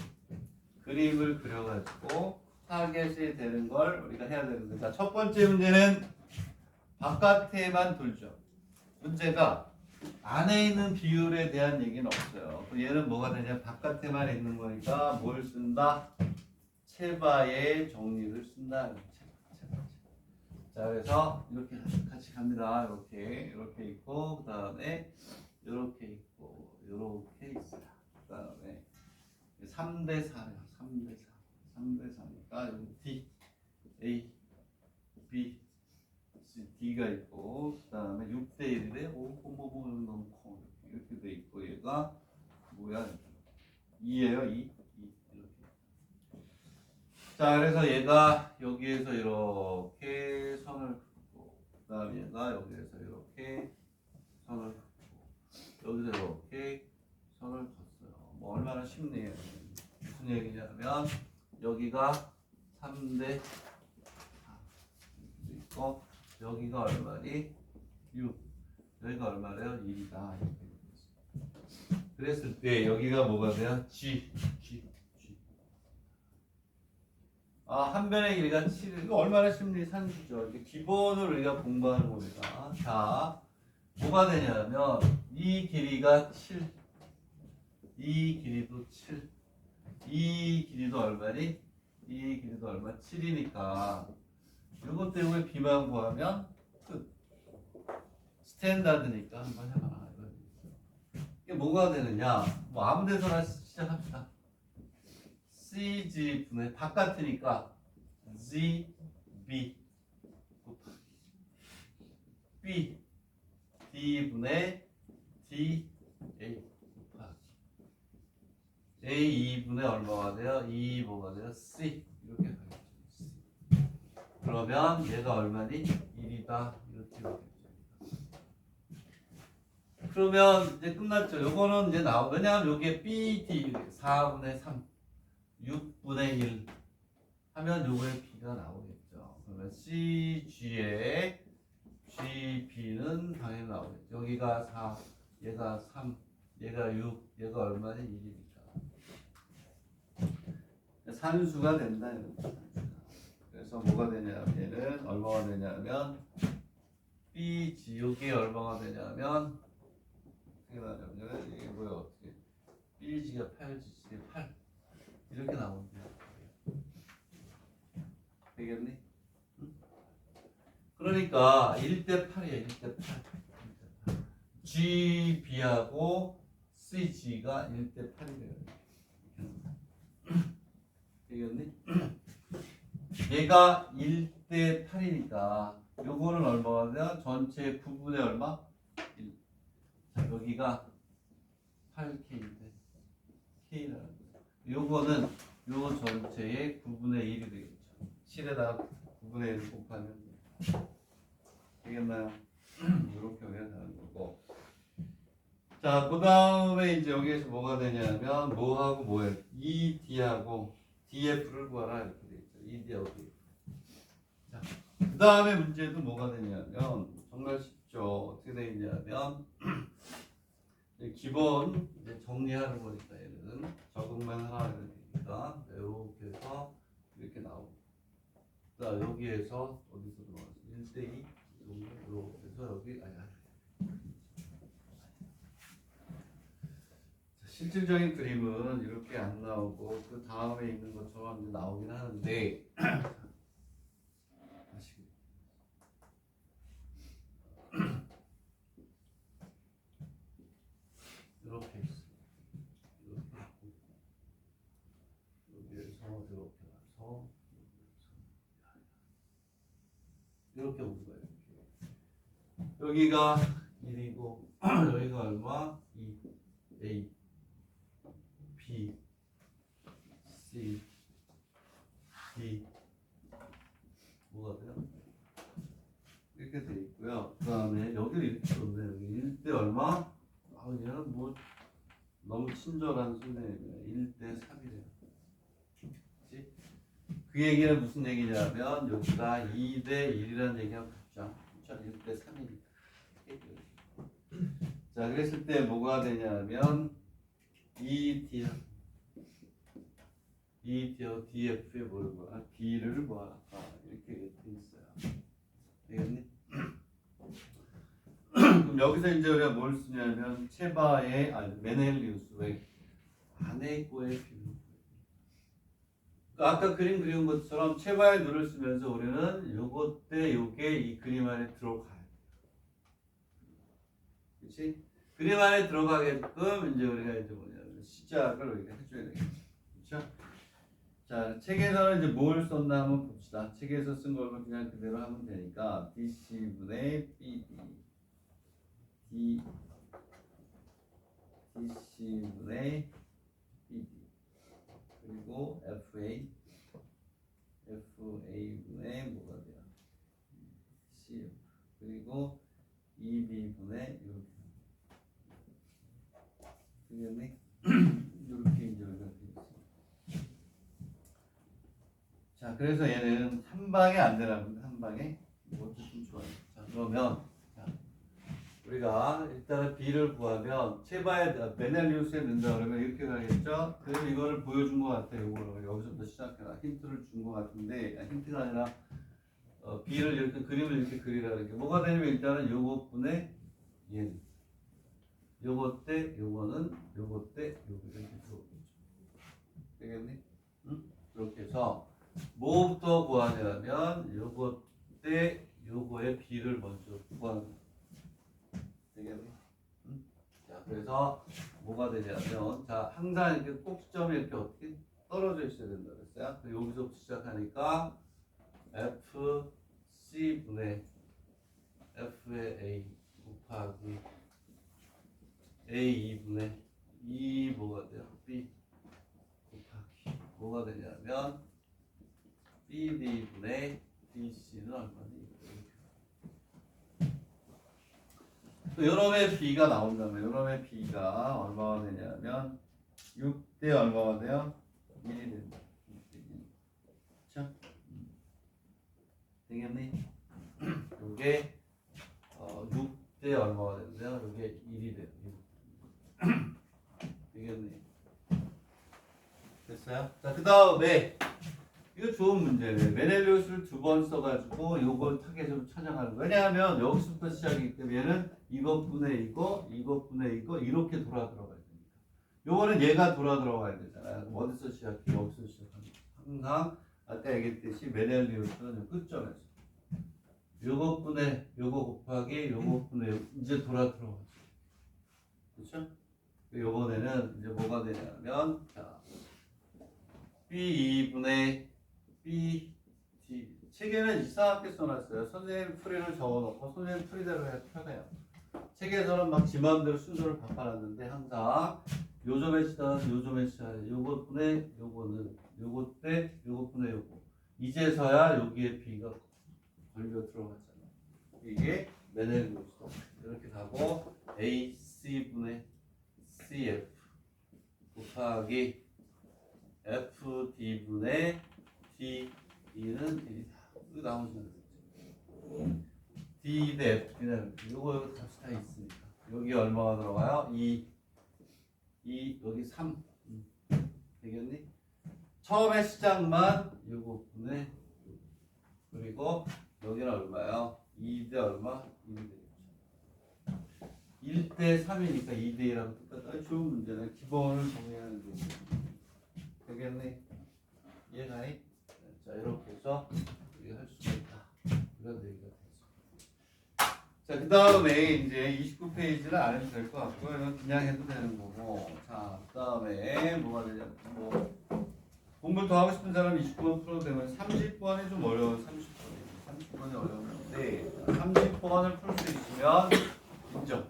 그림을 그려가지고 타겟이 되는 걸 우리가 해야 되는데, 자, 첫 번째 문제는 바깥에만 돌죠. 문제가 안에 있는 비율에 대한 얘기는 없어요. 얘는 뭐가 되냐? 바깥에만 있는 거니까 뭘 쓴다? 체바의 정리를 쓴다. 자, 그래서 이렇게 같이 갑니다. 이렇게 있고, 그 다음에 이렇게 있고, 이렇게 있어요. 그 다음에 3대 4요. 3대 4. 3대 4니까 여기 D, A, B, C, D가 있고, 그 다음에 6대 1에 5, 너무 커. 이렇게 돼 있고, 얘가 뭐야? 2예요, 2. 이렇게. 자, 그래서 얘가 여기에서 이렇게 선을 긋고, 그 다음에 얘가 여기에서 이렇게 선을 긋고, 여기서 이렇게 선을 긋었어요. 뭐 얼마나 쉽네요. 무슨 얘기냐면 여기가 3대 4 이렇게 있고, 여기가 얼마니? 6. 여기가 얼마래요? 1이다. 이렇게 그랬을 때 여기가 뭐가 돼요? G. 한 변의 길이가 7. 이거 얼마나 쉽니? 산수죠. 이렇게 기본을 우리가 공부하는 겁니다. 자, 뭐가 되냐면 이 길이가 7. 이 길이도 7. 이 길이도 얼마니? 이 길이도 얼마? 7이니까 이것 때문에 B만 구하면 끝. 스탠다드니까 한번 해봐라. 이게 뭐가 되느냐? 뭐 아무 데서나 시작합시다. CG 분의 바깥이니까 GB 곱하기 B D 분의 DA 곱하기 A 2분의 얼마가 돼요? 2 뭐가 돼요? C 이렇게 가겠죠. 그러면 얘가 얼마니? 1이다 이렇게 가겠죠. 그러면 이제 끝났죠. 요거는 이제 왜냐하면 요게 BD 4분의 3 6분의 1 하면 요거의 B가 나오겠죠. 그러면 CG의 GB는 당연히 나오겠죠. 여기가 4, 얘가 3, 얘가 6, 얘가 얼마냐? 1이니까. 산수가 된다. 그래서 뭐가 되냐면 얘는 얼마가 되냐면 BG, 여기 얼마가 되냐면 이게 뭐야 어떻게 BG가 8GC의 8 이렇게 나옵니다. 되겠니? 응? 그러니까 1대 8이야. 1대 8. GB하고 CG가 1대 8이 돼요. 되겠니? 얘가 1대 8이니까 요거는 얼마가 되냐? 전체 9분의 얼마? 1. 자, 여기가 8K인데 K라는 거. 요거는 요 전체의 9분의 1이 되겠죠. 7에다가 9분의 1을 곱하면 되겠나요? 이렇게 외워가는 거고. 자, 그 다음에 이제 여기에서 뭐가 되냐면 뭐하고 뭐해? ED하고 DF를 구하라 이렇게 돼 있죠. ED하고 DF. 자, 그 다음에 문제도 뭐가 되냐면 정말 쉽죠. 어떻게 돼 있냐면 기본 이제 정리하는 거니까 얘는 적응만 하라 이러니까 이렇게 해서 이렇게 나오고. 자, 여기에서 어디서 들어왔어? 1대2 그래서 여기 아니야. 실질적인 그림은 이렇게 안 나오고 그 다음에 있는 것처럼 나오긴 하는데 다시 이렇게 있어. 이렇게 여기에서 이렇게 와서 이렇게 온 거예요. 여기가 1이고 여기가 얼마? 2, A, B, C, D 뭐가 돼요? 이렇게 돼 있고요. 그 다음에 여기를 이렇게 줬네. 여기 1대 얼마? 아, 얘는 뭐 너무 친절한 선생님이에요. 1대 3이래요. 그치? 그 얘기는 무슨 얘기냐면 여기가 2대 1이라는 얘기가 붙죠. 1대 3이니까. 자, 그랬을 때 뭐가 되냐면 DF에 뭘 봐? D를 뭐할까? 이렇게 돼 있어요. 되겠니? 그럼 여기서 이제 우리가 뭘 쓰냐면 체바의 메넬리우스의 아내고의 비율. 아까 그림 그린 것처럼 체바의 누를 쓰면서 우리는 요것 때 요게 이 그림 안에 들어가야 돼요. 그렇지? 그림 안에 들어가게끔 이제 우리가 이제 뭐냐면 시작을 우리가 해줘야 되겠죠. 그렇죠? 자, 책에서는 이제 뭘 썼나 한번 봅시다. 책에서 쓴 걸 그냥 그대로 하면 되니까 DC분의 BD DC분의 BD 그리고 FA분의 뭐가 돼요? CF 그리고 EB분의 이렇게 되겠니? 이렇게 이제 우리가 되어 있습니다. 자, 그래서 얘는 한 방에 안 되라고 한 방에 이것도 좀 좋아요. 자, 그러면 자, 우리가 일단은 B를 구하면 체바의 메넬리우스에 넣는다 그러면 이렇게 가겠죠? 그래서 이거를 보여준 것 같아요. 이거를 여기서부터 시작해라. 힌트를 준 것 같은데 힌트가 아니라 B를 이렇게 그림을 이렇게 그리라는 게 뭐가 되냐면 일단은 요것분의 얘는 요것 때 요거는 요것 때 요거 이렇게 들어오겠죠. 되겠니? 응? 이렇게 해서 뭐부터 구하냐면 요것 때 요거의 B를 먼저 구하는 거야. 되겠니? 응? 자, 그래서 뭐가 되냐면 자, 항상 이렇게 꼭지점이 이렇게 어떻게 떨어져 있어야 된다 그랬어요. 여기서부터 시작하니까 FC분의 F의 A 곱하기 A2분의 2 뭐가 돼요? B 곱하기 뭐가 되냐면 BD분의 DC는 얼마니? 요놈의 B가 나온다면 요놈의 B가 얼마가 되냐면 6대 얼마가 돼요? 1이 된다. 그렇죠? 되겠니? 요게 6대 얼마가 되는데요? 요게 1이 돼요. 되겠니? 됐어요? 자, 그 다음에 이거 좋은 문제네. 메넬리우스를 두 번 써가지고 요걸 타겟으로 찾아가는 거예요. 왜냐하면 여기서부터 시작이기 때문에 얘는 이것분의 이거, 이것분의 이거 이렇게 돌아 들어가야 됩니다. 요거는 얘가 돌아 들어가야 되잖아요. 어디서 시작해? 여기서 시작합니다. 항상 아까 얘기했듯이 메넬리우스는 끝점에서 요것분의 요거 곱하기 요것분의 이제 돌아 들어가죠. 그렇죠? 요번에는 이제 뭐가 되냐면 자 B2분의 B, D. 책에는 이상하게 써놨어요. 선생님 풀이를 적어놓고 선생님 풀이대로 해서 편해요. 책에서는 막 지 마음대로 순서를 바꿔놨는데 항상 요점에 치다 요점에 치다 요것분의 요거는 요것 때 요것분의 요거 이제서야 여기에 B가 걸려 들어갔잖아요. 이게 메넬리우스 이렇게 가고 AC분의 CF 곱하기 FD분의 D는 1이다. 이거 나오시면 되죠. D 대 FD는 이거 값이 다 있으니까 여기 얼마가 들어가요? 2 여기 3 되겠니? 처음에 시작만 요거분의 그리고 여기는 얼마요? 2대 얼마? 2대 1대 3이니까 2대 1하고 똑같아. 좋은 문제네. 기본을 정리하는 거. 되겠네. 이해가니? 자, 이렇게 해서 우리가 할 수가 있다. 이런 얘기가 되죠. 자, 그 다음에 이제 29페이지는 안 해도 될 것 같고, 이건 그냥 해도 되는 거고. 자, 그 다음에 뭐가 되냐. 뭐, 공부를 더 하고 싶은 사람 29번 풀어도 되면 30번이 좀 어려운 30번이 어려운데, 30번을 풀 수 있으면 인정.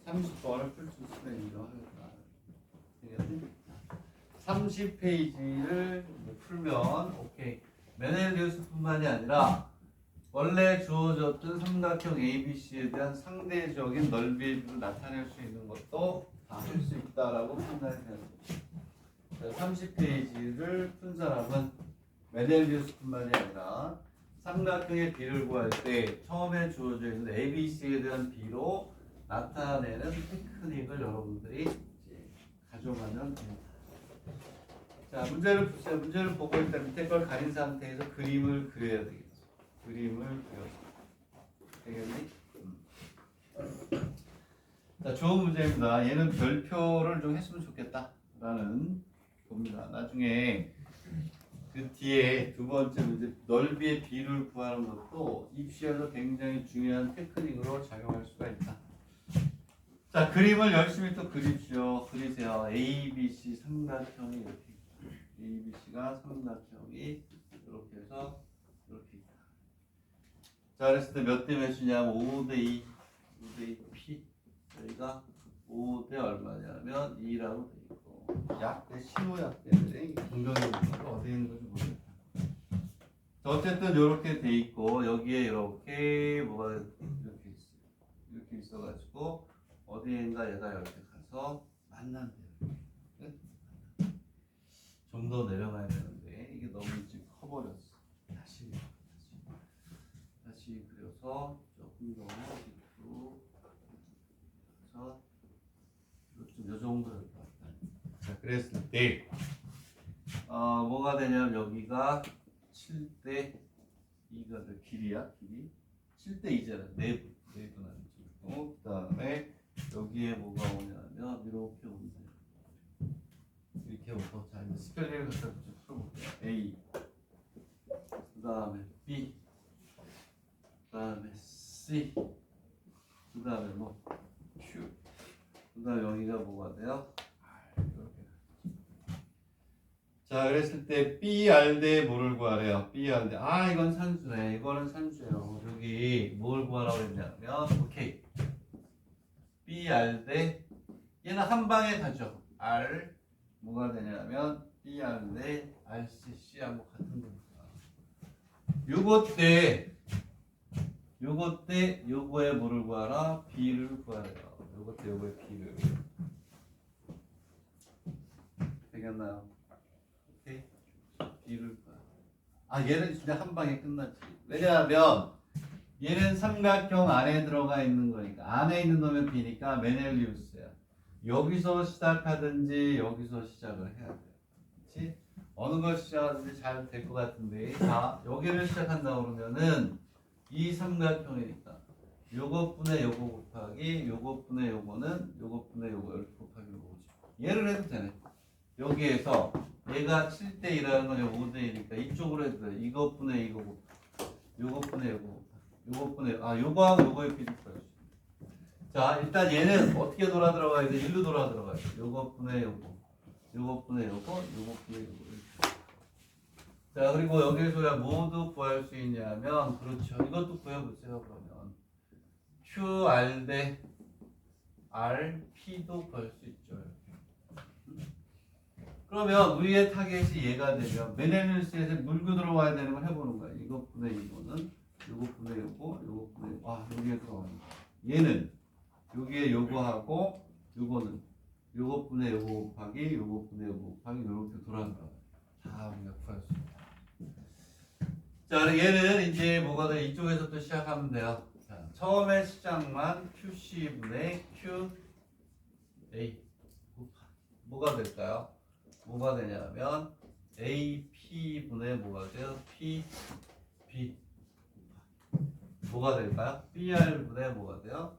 30번을 풀 수 있으면 인정하겠다. 30페이지를 풀면 오케이. 메넬리우스뿐만이 아니라 원래 주어졌던 삼각형 ABC에 대한 상대적인 넓이의 비를 나타낼 수 있는 것도 다 할 수 있다라고 판단해야 됩니다. 30페이지를 푼 사람은 메넬리우스뿐만이 아니라 삼각형의 비를 구할 때 처음에 주어져 있는 ABC에 대한 비로 나타내는 테크닉을 여러분들이 이제 가져가면 됩니다. 자, 문제를 보세요. 문제를 보고 일단 밑에 걸 가린 상태에서 그림을 그려야 되겠죠. 그림을 그려서 되겠니? 자, 좋은 문제입니다. 얘는 별표를 좀 했으면 좋겠다라는 겁니다. 나중에 그 뒤에 두 번째 문제 넓이의 비를 구하는 것도 입시에서 굉장히 중요한 테크닉으로 작용할 수가 있다. 자, 그림을 열심히 또 그리세요. A, B, C 삼각형이 이렇게 있다. A, B, C가 삼각형이 이렇게 해서 이렇게 있다. 자, 그랬을 때 몇 대 몇이냐면 5대 2, 5대 2 P. 저희가 5대 얼마냐면 2라고 돼 있고 약대 신호약대인데 공정적으로 어디에 있는 건지 모르겠다. 어쨌든 이렇게 돼 있고 여기에 이렇게 뭐가 이렇게 있어요. 이렇게 있어가지고 어디인가 얘가 이렇게 가서 만난대요. 좀 더 내려가야 되는데 이게 너무 지금 커버렸어. 다시 그려서 조금 더 밑으로 그래서 좀 요 정도 될 것 같다. 자, 그랬을 때 뭐가 되냐면 여기가 7대 2가 될 길이야. 길이 7대 2잖아. 내분하는 그 다음에 여기에 뭐가 오냐면 이렇게 오는데 이렇게 오고 자 이제 스펠링을 갖다 좀 풀어볼게요. A 그 다음에 B 그 다음에 C 그 다음에 뭐 Q 그 다음에 여기가 뭐가 돼요? R 이렇게. 자 그랬을 때 BR 대 뭐를 구하래요? BR 대 이건 산수네. 이거는 산수예요. 여기 뭘 구하라고 했냐면 오케이 BR 대 얘는 한 방에 가죠. R 뭐가 되냐면 BR 대 RCC하고 같은 거니까. 요것 때 요거의 뭐를 구하라? B를 구하래요. 요것 때 요거의 B를. 되겠나요? 오케이. B를 구하라. 얘는 진짜 한 방에 끝났지. 왜냐하면 얘는 삼각형 안에 들어가 있는 거니까 안에 있는 놈의 B니까 메넬리우스야. 여기서 시작하든지 여기서 시작을 해야 돼요. 그렇지? 어느 걸 시작하든지 잘 될 것 같은데 자 여기를 시작한다 그러면은 이 삼각형이니까 요것분의 요거 곱하기 요것분의 요거는 요것분의 요거 이렇게 곱하기 요거지. 얘를 해도 되네. 여기에서 얘가 7대 2라는 건 5대 2니까 이쪽으로 해도 돼. 이것분의 이거 곱하기 요것분의 요거 요것분의 요거하고 요거의 비를 구할 수 있어. 자 일단 얘는 어떻게 돌아 들어가야 돼? 1로 돌아 들어가야 돼. 요것분의 요거 요것분의 요거 요것분의 요거. 자 그리고 여기에서 모두 구할 수 있냐면 그렇죠. 이것도 구해보세요. 그러면 QR 대 RP도 구할 수 있죠. 그러면 우리의 타겟이 얘가 되면 메넬리우스에서 물고 들어와야 되는 걸 해보는 거야. 이것분의 이거는 요것분의 요거 요것분의 여기에 들어가는 거야. 얘는 여기에 요거하고 요거는 요것분의 요거 곱하기 요것분의 요거 곱하기 이렇게 돌아가는 거야. 다 우리가 구할 수 있다. 자, 얘는 이제 뭐가 돼? 이쪽에서 또 시작하면 돼요. 자, 처음에 시작만 QC분의 QA 뭐가 될까요? 뭐가 되냐면 AP분의 뭐가 돼요? PB 뭐가 될까요? BR분의 뭐가 돼요?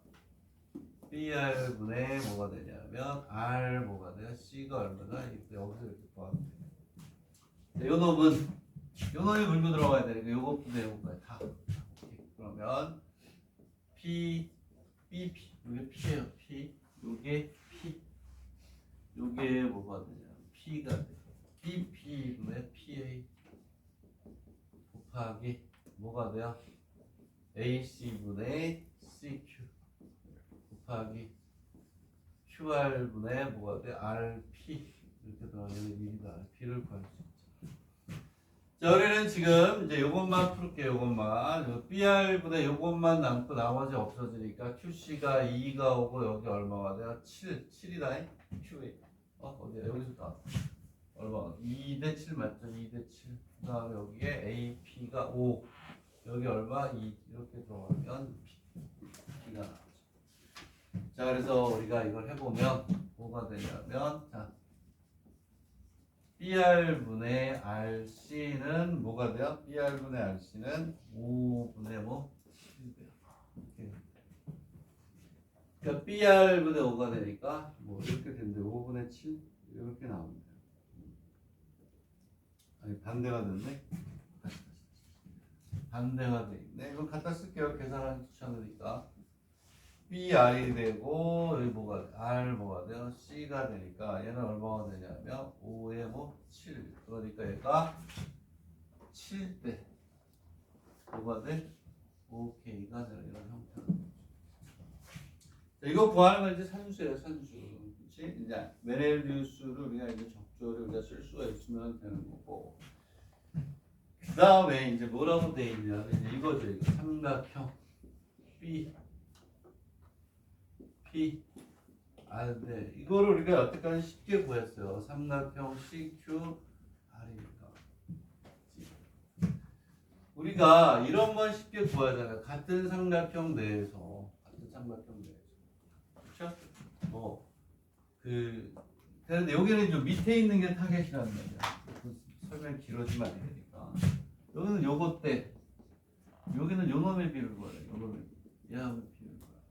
BR분의 뭐가 되냐면 R 뭐가 돼요? C가 얼마나? 여기서 이렇게 구하면 돼요. 요 놈이 물고 들어가야 되니까 요거 분의 요거까지 다. 오케이. 그러면 P, BP 요게 P예요. P 요게 P 요게 뭐가 되냐? P가 돼요. BP분의 PA 곱하기 뭐가 돼요? AC분의 CQ 곱하기 QR분의 뭐가 돼? RP 이렇게 들어가면 미리도 RP를 구할 수 있죠. 자, 우리는 지금 이제 요것만 풀게요. 요것만 BR분의 요것만 남고 나머지 없어지니까 QC가 2가 오고 여기 얼마가 돼요? 7이다. QA 어디야? 여기서 나왔어. 얼마? 2대 7 맞죠? 2대 7. 그 다음에 여기에 AP가 5 여기 얼마? 2 이렇게 들어가면 P가 나오죠. 자, 그래서 우리가 이걸 해보면 뭐가 되냐면 자, BR분의 RC는 뭐가 돼요? BR분의 RC는 5분의 뭐? 7돼요. 그러니까 BR분의 5가 되니까 뭐 이렇게 되는데 5분의 7 이렇게 나옵니다. 아니 반대가 됐네. 반대가 돼 있네. 이거 갖다 쓸게요. 계산하기 귀찮으니까. BR이 되고 여기 뭐가 R 뭐가 돼요? C가 되니까 얘는 얼마가 되냐면 5에 뭐 7. 그러니까 얘가 7대 뭐가 돼? 5K가 되는 이런 형태로. 이거 구하는 건 이제 산수예요, 산수. 그렇지? 이제 메넬리우스를 우리가 이제 적절히 우리가 쓸 수가 있으면 되는 거고. 그 다음에 이제 뭐라고 돼 있냐면 이제 이거죠. 이거 삼각형 B, P, 네. 이거를 우리가 여태까지 쉽게 구했어요. 삼각형 CQ, R이니까. 우리가 이런 건 쉽게 구하잖아요. 같은 삼각형 내에서. 그렇죠? 그런데 여기는 좀 밑에 있는 게 타겟이란 말이야. 설명 길어지면 안 되니까. 여기는 요거 때, 여기는 요 놈의 비율 거예요. 요 놈의 얘하고 비율 거예요.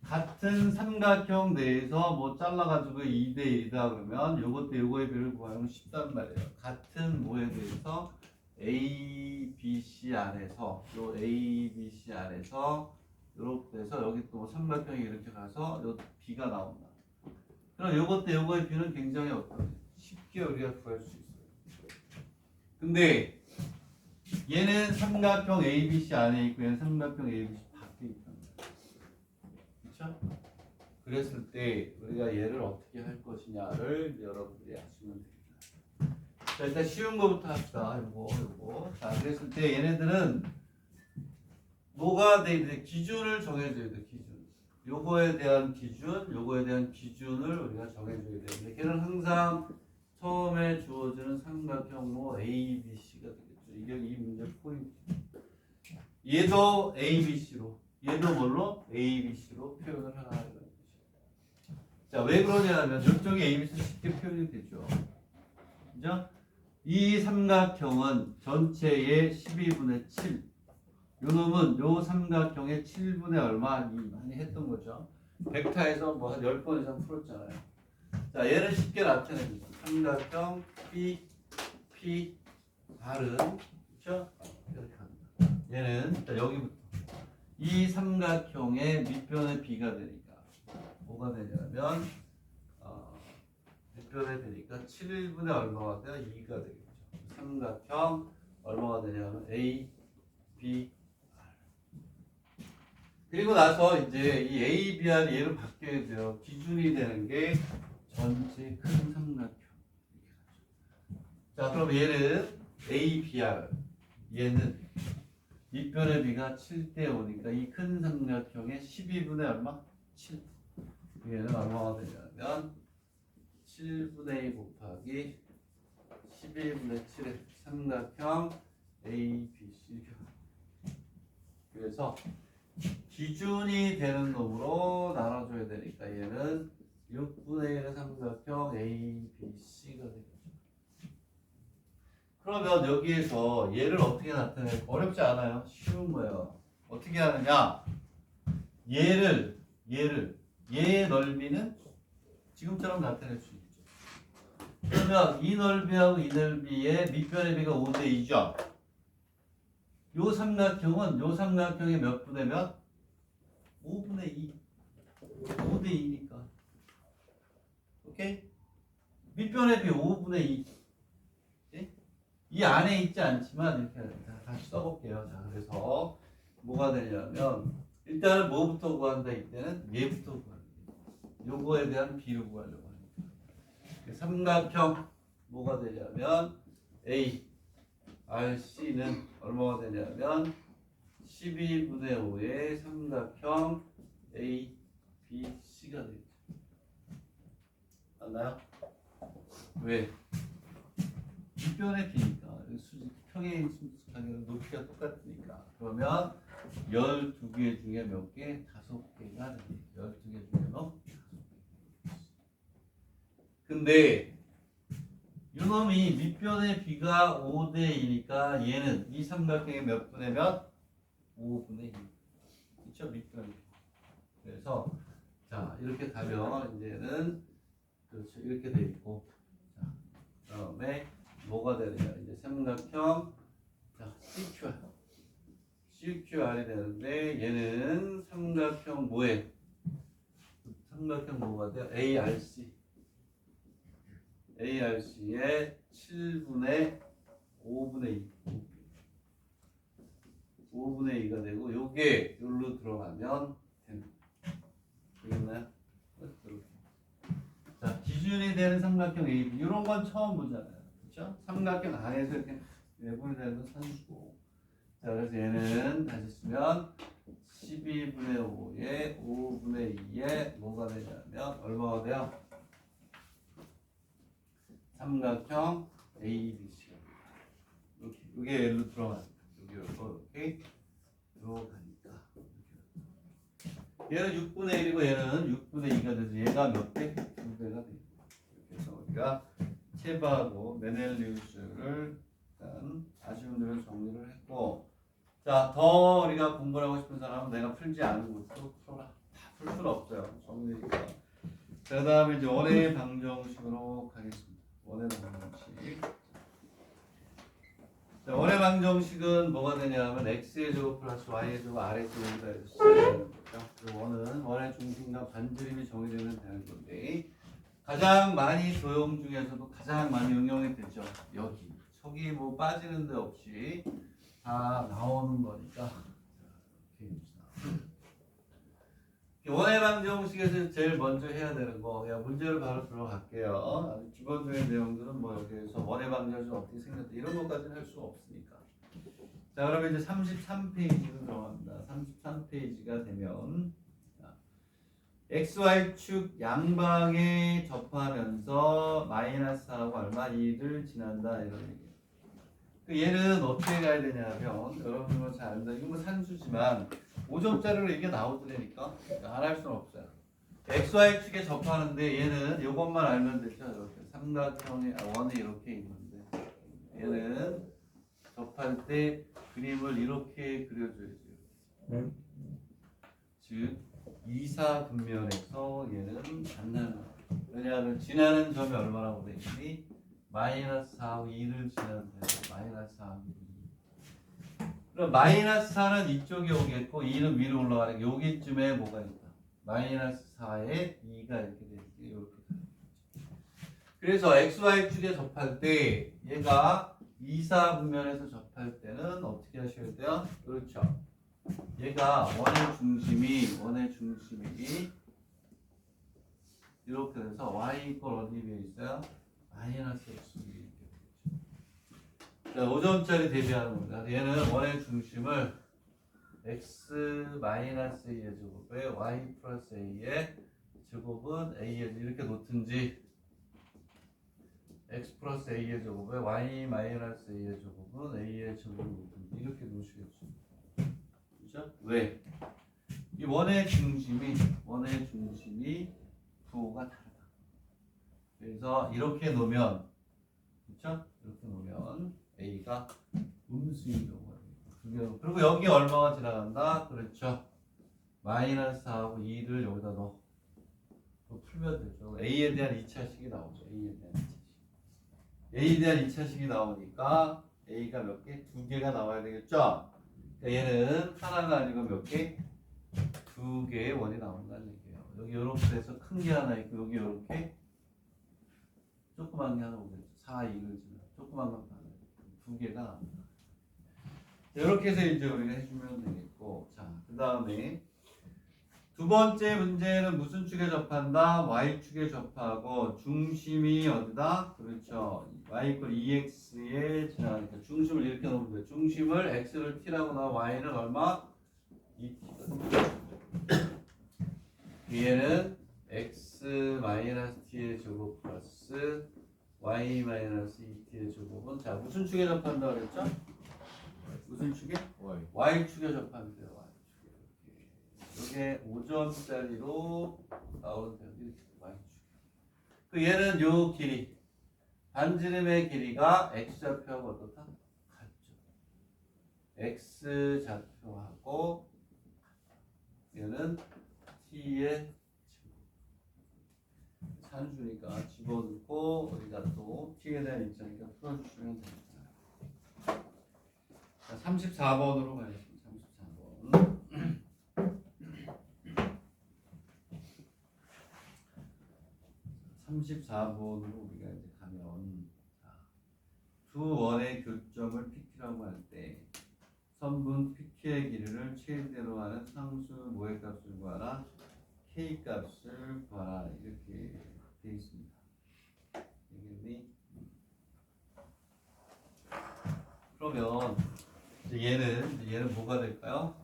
같은 삼각형 내에서 뭐 잘라가지고 2대 1이다 그러면 요거 때 요거의 비율을 구하면 쉽단 말이에요. 같은 뭐에 대해서 A, B, C 안에서 요 A, B, C 안에서 이렇게 해서 여기 또 삼각형이 이렇게 가서 요 B가 나온다. 그럼 요것 때 요거의 B는 굉장히 쉽게 우리가 구할 수 있어요. 근데 얘는 삼각형 ABC 안에 있고 얘는 삼각형 ABC 밖에 있단 말이야. 그렇죠? 그랬을 때 우리가 얘를 어떻게 할 것이냐를 여러분들이 아시면 됩니다. 자, 일단 쉬운 거부터 합시다. 요거. 자, 그랬을 때 얘네들은 뭐가 돼 있는데 기준을 정해줘야 돼. 기준. 요거에 대한 기준을 우리가 정해줘야 되는데 걔는 항상 처음에 주어지는 삼각형 뭐 A, B, C가 되겠죠. 이게 이 문제 포인트. 얘도 A, B, C로, 얘도 뭘로 A, B, C로 표현을 하라 이런 뜻이에요. 자, 왜 그러냐면 이쪽이 A, B, C 쉽게 표현이 되죠. 그죠? 이 삼각형은 전체의 12분의 7. 요 놈은 요 삼각형의 7분의 얼마 많이 했던 거죠. 벡터에서 뭐 한 10번 이상 풀었잖아요. 자, 얘를 쉽게 나타내주죠. 삼각형 P, P, R은 그렇죠? 이렇게 합니다. 얘는 자, 여기부터 이 삼각형의 밑변의 B가 되니까 뭐가 되냐면 밑변에 되니까 7분의 얼마가 돼요? 2가 되겠죠. 삼각형 얼마가 되냐면 A, B, 그리고 나서 이제 이 A, B, R 얘로 바뀌어야 돼요. 기준이 되는 게 전체 큰 삼각형. 자, 그럼 얘는 A, B, R. 얘는 밑변의 B가 7대 5니까 이 큰 삼각형의 12분의 얼마? 7. 얘는 얼마가 되냐면 7분의 2 곱하기 12분의 7의 삼각형 A, B, C. 그래서 기준이 되는 놈으로 나눠줘야 되니까 얘는 6분의 1의 삼각형 A, B, C가 되겠죠. 그러면 여기에서 얘를 어떻게 나타낼까? 어렵지 않아요. 쉬운 거예요. 어떻게 하느냐? 얘의 넓이는 지금처럼 나타낼 수 있죠. 그러면 이 넓이하고 이 넓이의 밑변의 비가 5대 2죠. 요 삼각형의 몇 분의 몇? 5분의 2. 5대 2니까. 오케이? 밑변의 비 5분의 2. 오케이? 이 안에 있지 않지만 이렇게 다시 써볼게요. 자, 그래서 뭐가 되냐면 일단은 뭐부터 구한다 이때는 얘부터 구한다. 요거에 대한 비를 구하려고 합니다. 삼각형 뭐가 되냐면 A, RC는 얼마가 되냐면 12분의 5의 삼각형 A, B, C가 되겠죠. 맞나요? 왜? 뒷변의 B니까 평행 수직하기는 높이가 똑같으니까. 그러면 12개 중에 몇 개? 5개가 됩니다. 12개 중에 몇? 5개. 근데 이놈이 밑변의 B가 5대 2니까 얘는 이 삼각형의 몇 분의 몇? 5분의 2. 그렇죠? 밑변이. 그래서 자 이렇게 가면 이제는 그렇죠. 이렇게 돼 있고 자 그다음에 뭐가 되느냐 이제 삼각형 자 CQR이 되는데 얘는 삼각형 뭐에? 삼각형 뭐가 돼요? ARC의 7분의 5분의 2. 5분의 2가 되고 요게 여기로 들어가면 됩니다. 되겠나요? 이렇게. 자, 기준이 되는 삼각형 AB 이런 건 처음 보잖아요. 그렇죠? 삼각형 안에서 이렇게 내분이 되는 건 선수고. 자, 그래서 얘는 다시 쓰면 12분의 5에 5분의 2에 뭐가 되냐면 얼마가 돼요? 삼각형 ABC가 이렇게 이게 L로 들어가니까 이렇게 들어가니까 얘는 6분의 1이고 얘는 6분의 2가 돼서 얘가 몇 배? 2배가 됩니다. 이렇게 해서 우리가 체바하고 메넬리우스를 일단 아쉬운 대로 정리를 했고 자, 더 우리가 공부를 하고 싶은 사람은 내가 풀지 않은 것도 풀어라. 다 풀 수는 없어요. 정리니까. 그 다음에 이제 원의 방정식으로 가겠습니다. 원의 방정식. 자, 원의 방정식은 뭐가 되냐면 x의 제곱 플러스 y의 제곱 r의 제곱이다 했어요. 그 원은 원의 중심과 반지름이 정의되면 되는 건데 가장 많이 도형 중에서도 가장 많이 응용이 되죠. 여기. 저기 뭐 빠지는 데 없이 다 나오는 거니까. 자, 이렇게 해봅시다. 원의 방정식에서 제일 먼저 해야 되는 거 그냥 문제를 바로 들어갈게요. 기본적인 내용들은 뭐 여기에서 원의 방정식이 어떻게 생겼다 이런 것까지는 할 수 없으니까. 자 그러면 이제 33페이지로 들어갑니다. 33페이지가 되면 XY축 양방에 접하면서 마이너스하고 얼마 2를 지난다 이런 얘기예요. 얘는 어떻게 가야 되냐면 여러분은 잘 압니다. 이건 뭐 산수지만 5점짜리로 이게 나오더라니까 안 할 수는 없어요. XY축에 접하는데 얘는 이것만 알면 되죠. 이렇게 삼각형의 원이 이렇게 있는데 얘는 접할 때 그림을 이렇게 그려줘야죠. 즉 2사분면에서 얘는 만나는 왜냐하면 지나는 점이 얼마라고 돼 있니? 마이너스 4하고 2를 지나는 데서 마이너스 4하고 2. 그럼 마이너스 4는 이쪽에 오겠고 2는 위로 올라가는 여기쯤에 뭐가 있다? 마이너스 4에 2가 이렇게 되지 이렇게. 그래서 XY축에 접할 때 얘가 2사분면에서 접할 때는 어떻게 하셔야 돼요? 그렇죠. 얘가 원의 중심이 이렇게 돼서 y 이퀄 어디 위에 있어요? 마이너스 x 위에 있겠죠. 자, 5점짜리 대비하는 겁니다. 얘는 원의 중심을 x 마이너스 a의 제곱에 y 플러스 a의 제곱은 a의 이렇게 놓든지 x 플러스 a의 제곱에 y 마이너스 a의 제곱은 a의 제곱을 놓든지 이렇게 놓으시겠죠. 그렇죠? 왜? 이 원의 중심이 부호가 다르다. 그래서 이렇게 놓으면 그렇죠? 이렇게 놓으면 a가 음수인 경우가 됩니다. 그리고 여기 얼마가 지나간다? 그렇죠. 마이너스 4하고 2를 여기다 넣어. 풀면 되죠. A에 대한 2차식이 나오죠. A에 대한 2차식이 나오니까 A가 몇 개? 2개가 나와야 되겠죠? 그러니까 얘는 하나가 아니고 몇 개? 2개의 원이 나온다는 얘기예요. 여기 이렇게 해서 큰 게 하나 있고 여기 이렇게 조그만 게 하나 오겠죠. 4, 2를 지나 조그만 거 하나 2개가 나옵니다. 이렇게 해서 이제 우리가 해주면 되겠고, 자, 그 다음에 두 번째 문제는 무슨 축에 접한다? Y축에 접하고 중심이 어디다? 그렇죠. Y = 2x에 지나가니까 중심을 이렇게 놓으면 돼요. 중심을 x를 t라고 나와 y는 얼마? 2t거든요. 얘는 x-t의 제곱 플러스 y-2t의 제곱은 자 무슨 축에 접한다 그랬죠? 무슨 축에? Y축에 접하면 돼요. 이게 5점짜리로 나오는 이렇게 Y축. 그 얘는 요 길이 반지름의 길이가 X좌표하고 어떻다? 같죠. X좌표하고 얘는 T의 산수니까 집어넣고 우리가 또 T에 대한 입장이니까 풀어주시면 됩니다. 자, 34번으로 가겠습니다. 34번. 34번으로 우리가 이제 가면 두 원의 교점을 PQ라고 할 때 선분 PQ의 길이를 최대로 하는 상수 뭐의 값을 구하라? K 값을 구하라 이렇게 되어 있습니다. 그러면 얘는 뭐가 될까요?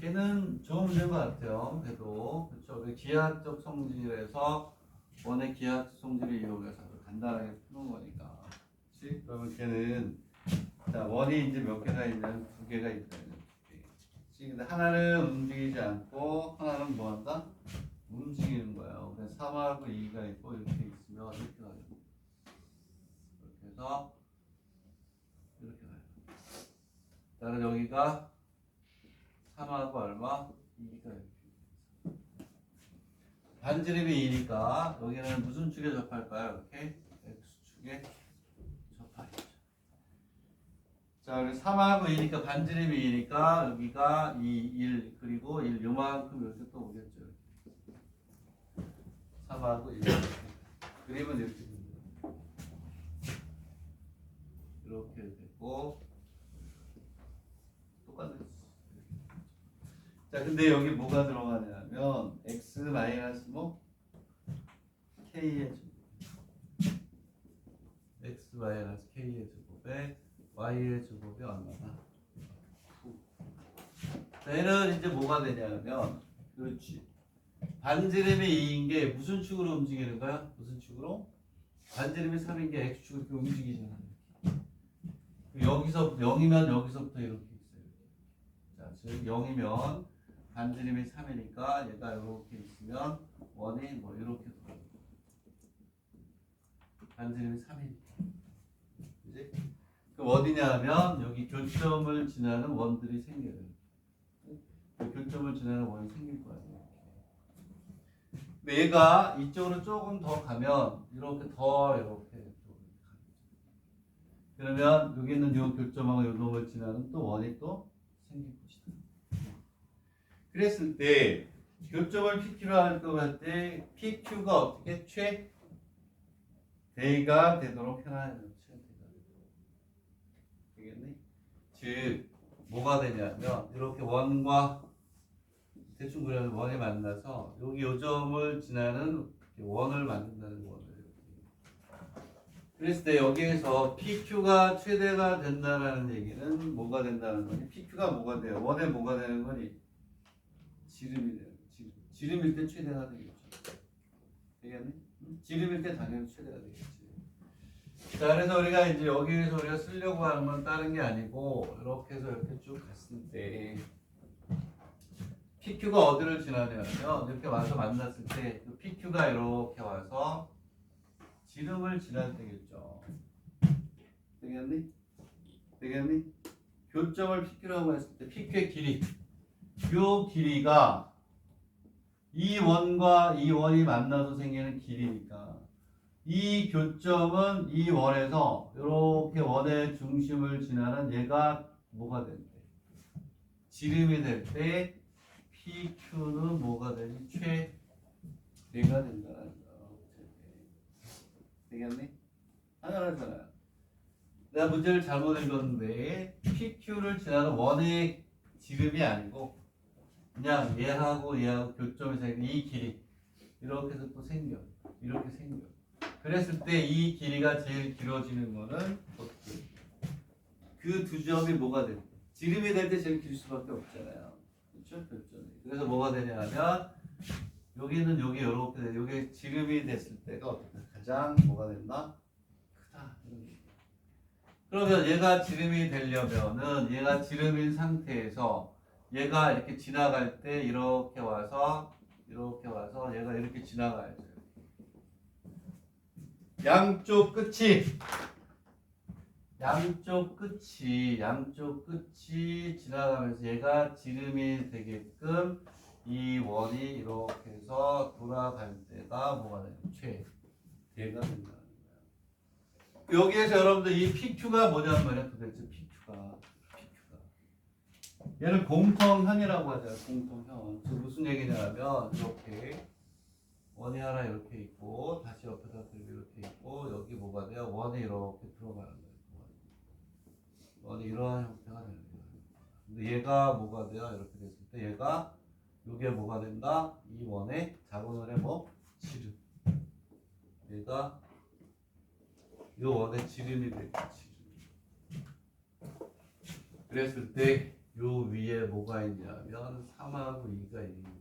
얘는 좋은 문제인 것 같아요. 그래도 그렇죠. 기하학적 성질에서 원의 기하학적 성질을 이용해서 간단하게 푸는 거니까. 그렇지? 그러면 걔는 자 원이 이제 몇 개가 있냐면 2개가 있다는 게. 근데 하나는 움직이지 않고 하나는 뭐 한다? 움직이는 거예요. 그래서 3하고 2가 있고 이렇게 있으면 이렇게 가요. 이렇게 해서 이렇게 가요. 다른 여기가 3하고 얼마? 2가 이렇게. 반지름이 2니까 여기는 무슨 축에 접할까요? 이렇게 X축에 접하겠죠. 자, 우리 3하고 2니까 반지름이 2니까 여기가 2, 1 그리고 1 요만큼 이렇게 또 오겠죠. 3하고 1 그림은 이렇게 됩니다. 이렇게 되고 똑같은 자, 근데 여기 뭐가 들어가냐면 x 마이너스 뭐 k의 제곱 x 마이너스 k의 제곱에 y의 제곱이 얼마나? 9. 자, 얘는 이제 뭐가 되냐면 그렇지. 반지름이 2인 게 무슨 축으로 움직이는 거야? 무슨 축으로? 반지름이 3인 게 x축으로 이렇게 움직이잖아. 여기서 0이면 여기서부터 이렇게 있어요. 자, 즉 0이면 반지름이 3이니까 얘가 이렇게 있으면 원이 뭐 이렇게 돌아요. 반지름이 3이니까. 그지? 그 어디냐 하면 여기 교점을 지나는 원들이 생겨요. 그 교점을 지나는 원이 생길 거예요. 근데 얘가 이쪽으로 조금 더 가면 이렇게 더 이렇게 그러면 여기 있는 요 교점하고 요 놈을 지나는 또 원이 또 생길 것이다. 그랬을 때 교점을 PQ로 할 것 같을 때 PQ가 어떻게 최대가 되도록 해놔야죠. 되겠니? 즉 뭐가 되냐면 이렇게 원과 대충 그려서 원이 만나서 여기 요점을 지나는 원을 만든다는 거예요. 그랬을 때 여기에서 PQ가 최대가 된다는 얘기는 뭐가 된다는 거니? PQ가 뭐가 돼요? 원에 뭐가 되는 거니? 지름이 돼요. 지름일 때 최대가 되겠죠. 되겠니? 지름일 때 당연히 최대가 되겠지. 자, 그래서 우리가 이제 여기에서 우리가 쓰려고 하는 건 다른 게 아니고 이렇게 해서 이렇게 쭉 갔을 때 PQ가 어디를 지나냐면 이렇게 와서 만났을 때 그 PQ가 이렇게 와서 지름을 지날 때겠죠. 되겠니? 되겠니? 교점을 PQ라고 했을 때 PQ의 길이, 요 길이가 이 원과 이 원이 만나서 생기는 길이니까 이 교점은 이 원에서 이렇게 원의 중심을 지나는 얘가 뭐가 된대? 지름이 될 때 PQ는 뭐가 되니? 최대가 된다는 거. 되겠니? 당연하잖아요. 내가 문제를 잘못 읽었는데 PQ를 지나는 원의 지름이 아니고 그냥 얘하고 얘하고 교점이 생긴 이 길이 이렇게 해서 또 생겨. 이렇게 생겨. 그랬을 때 이 길이가 제일 길어지는 거는 어떻게? 그 두 점이 뭐가 돼? 지름이 될 때 제일 길 수밖에 없잖아요. 그렇죠? 교점이. 그래서 뭐가 되냐면 여기는 여기 이렇게 돼. 여기 지름이 됐을 때가 어떻게? 가장 뭐가 된다? 크다. 그러면 얘가 지름이 되려면은 얘가 지름인 상태에서 얘가 이렇게 지나갈 때 이렇게 와서 얘가 이렇게 지나가야 돼요. 양쪽 끝이 지나가면서 얘가 지름이 되게끔 이 원이 이렇게 해서 돌아갈 때가 뭐가 되냐? 최대가 된다는 거예요. 여기에서 여러분들 이 PQ가 뭐냐는 말이야 도대체 PQ가 얘는 공통현이라고 하잖아요. 공통현. 그 무슨 얘기냐면 이렇게 원이 하나 이렇게 있고 다시 옆에다 들고 이렇게 있고 여기 뭐가 돼요? 원이 이렇게 들어가는 거예요. 원이 이러한 형태가 되는 거예요. 근데 얘가 뭐가 돼요? 이렇게 됐을 때 얘가 이게 뭐가 된다? 이 원의 작은 원의 뭐? 지름. 얘가 이 원의 지름이 되겠지. 그랬을 때 요 위에 뭐가 있냐면 3하고 2가 있는 거예요.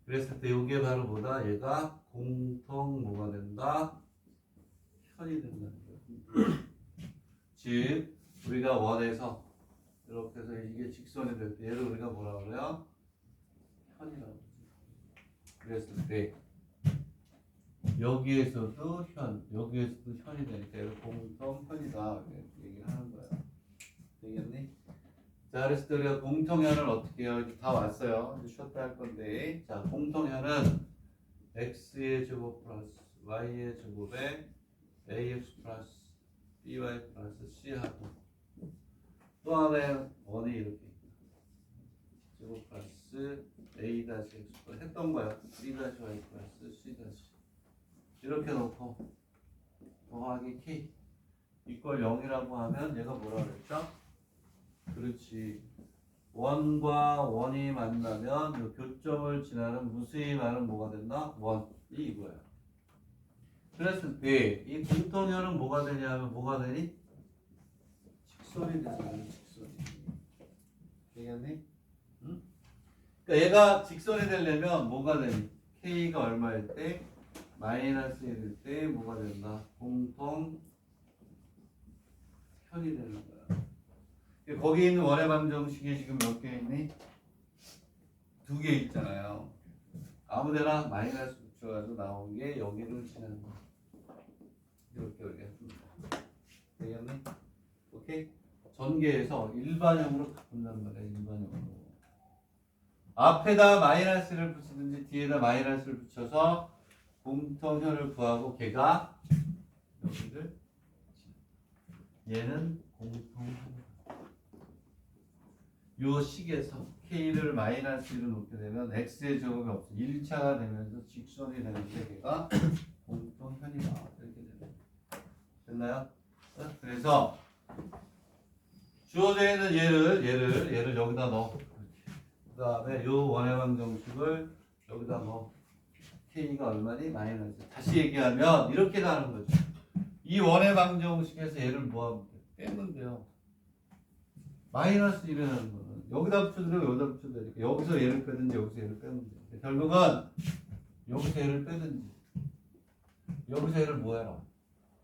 그랬을 때 이게 바로 뭐다? 얘가 공통 뭐가 된다? 현이 된다는 거예요. 즉 우리가 원에서 이렇게 해서 이게 직선이 될 때 얘를 우리가 뭐라 그래요? 현이라고. 그랬을 때 여기에서도 여기에서도 현이 되니까 얘를 공통현이다 이렇게 얘기를 하는 거예요. 되겠니? 자, 그래서 우리가 공통현을 어떻게 해요? 이렇게 다 왔어요. 이제 쉬었다 할 건데, 자, 공통현은 x의 제곱 플러스 y의 제곱에 ax 플러스 by 플러스 c하고 또 하나의 원이 이렇게 제곱 플러스 a 다시 x 플러스 했던 거예요. b 다시 y 플러스 c 다시 이렇게 놓고 더하기 k 이퀄 0이라고 하면 얘가 뭐라고 그랬죠? 그렇지. 원과 원이 만나면 이 교점을 지나는 무수히 많은 뭐가 된다? 원이 이거야. 그랬을 때 이 공통현은 뭐가 되냐면 뭐가 되니? 직선이 되잖아. 직선이. 되겠니? 응? 그러니까 얘가 직선이 되려면 뭐가 되니? k가 얼마일 때? 마이너스 1일 때 뭐가 된다? 공통현이 되는 거야. 거기 있는 원의 방정식이 지금 몇 개 있니? 2개 있잖아요. 아무데나 마이너스 붙여가지고 나온 게 여기를 지나는 거. 이렇게 했습니다. 되겠니? 오케이? 전개해서 일반형으로 바꾼단 말이야. 일반형으로. 앞에다 마이너스를 붙이든지 뒤에다 마이너스를 붙여서 공통현을 구하고 걔가 여기를 얘는 공통현. 요 식에서 k를 마이너스 1을 놓게 되면 x의 제곱이 없어. 1차가 되면서 직선이 되는데 걔가 공통현이다. 이렇게 되네. 됐나요? 그래서 주어져 있는 얘를 여기다 넣어. 그 다음에 요 원의 방정식을 여기다 넣어. k가 얼마니? 마이너스. 다시 얘기하면 이렇게 가는 거죠. 이 원의 방정식에서 얘를 뭐하면 돼? 빼면 돼요. 마이너스 1이라는 거는 여기다 붙여도 여기다 붙여도 되니까 여기서 얘를 빼든지 여기서 얘를 빼면 돼. 결국은 여기서 얘를 빼든지 여기서 얘를 뭐 해라?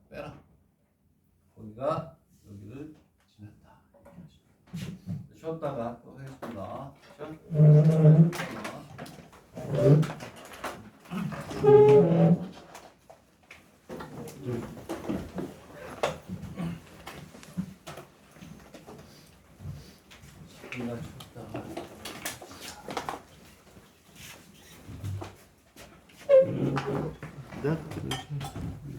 빼라. 거기가 여기를 지났다. 쉬었다가 또 하겠습니다. 쉬었다가 수고하셨습니다.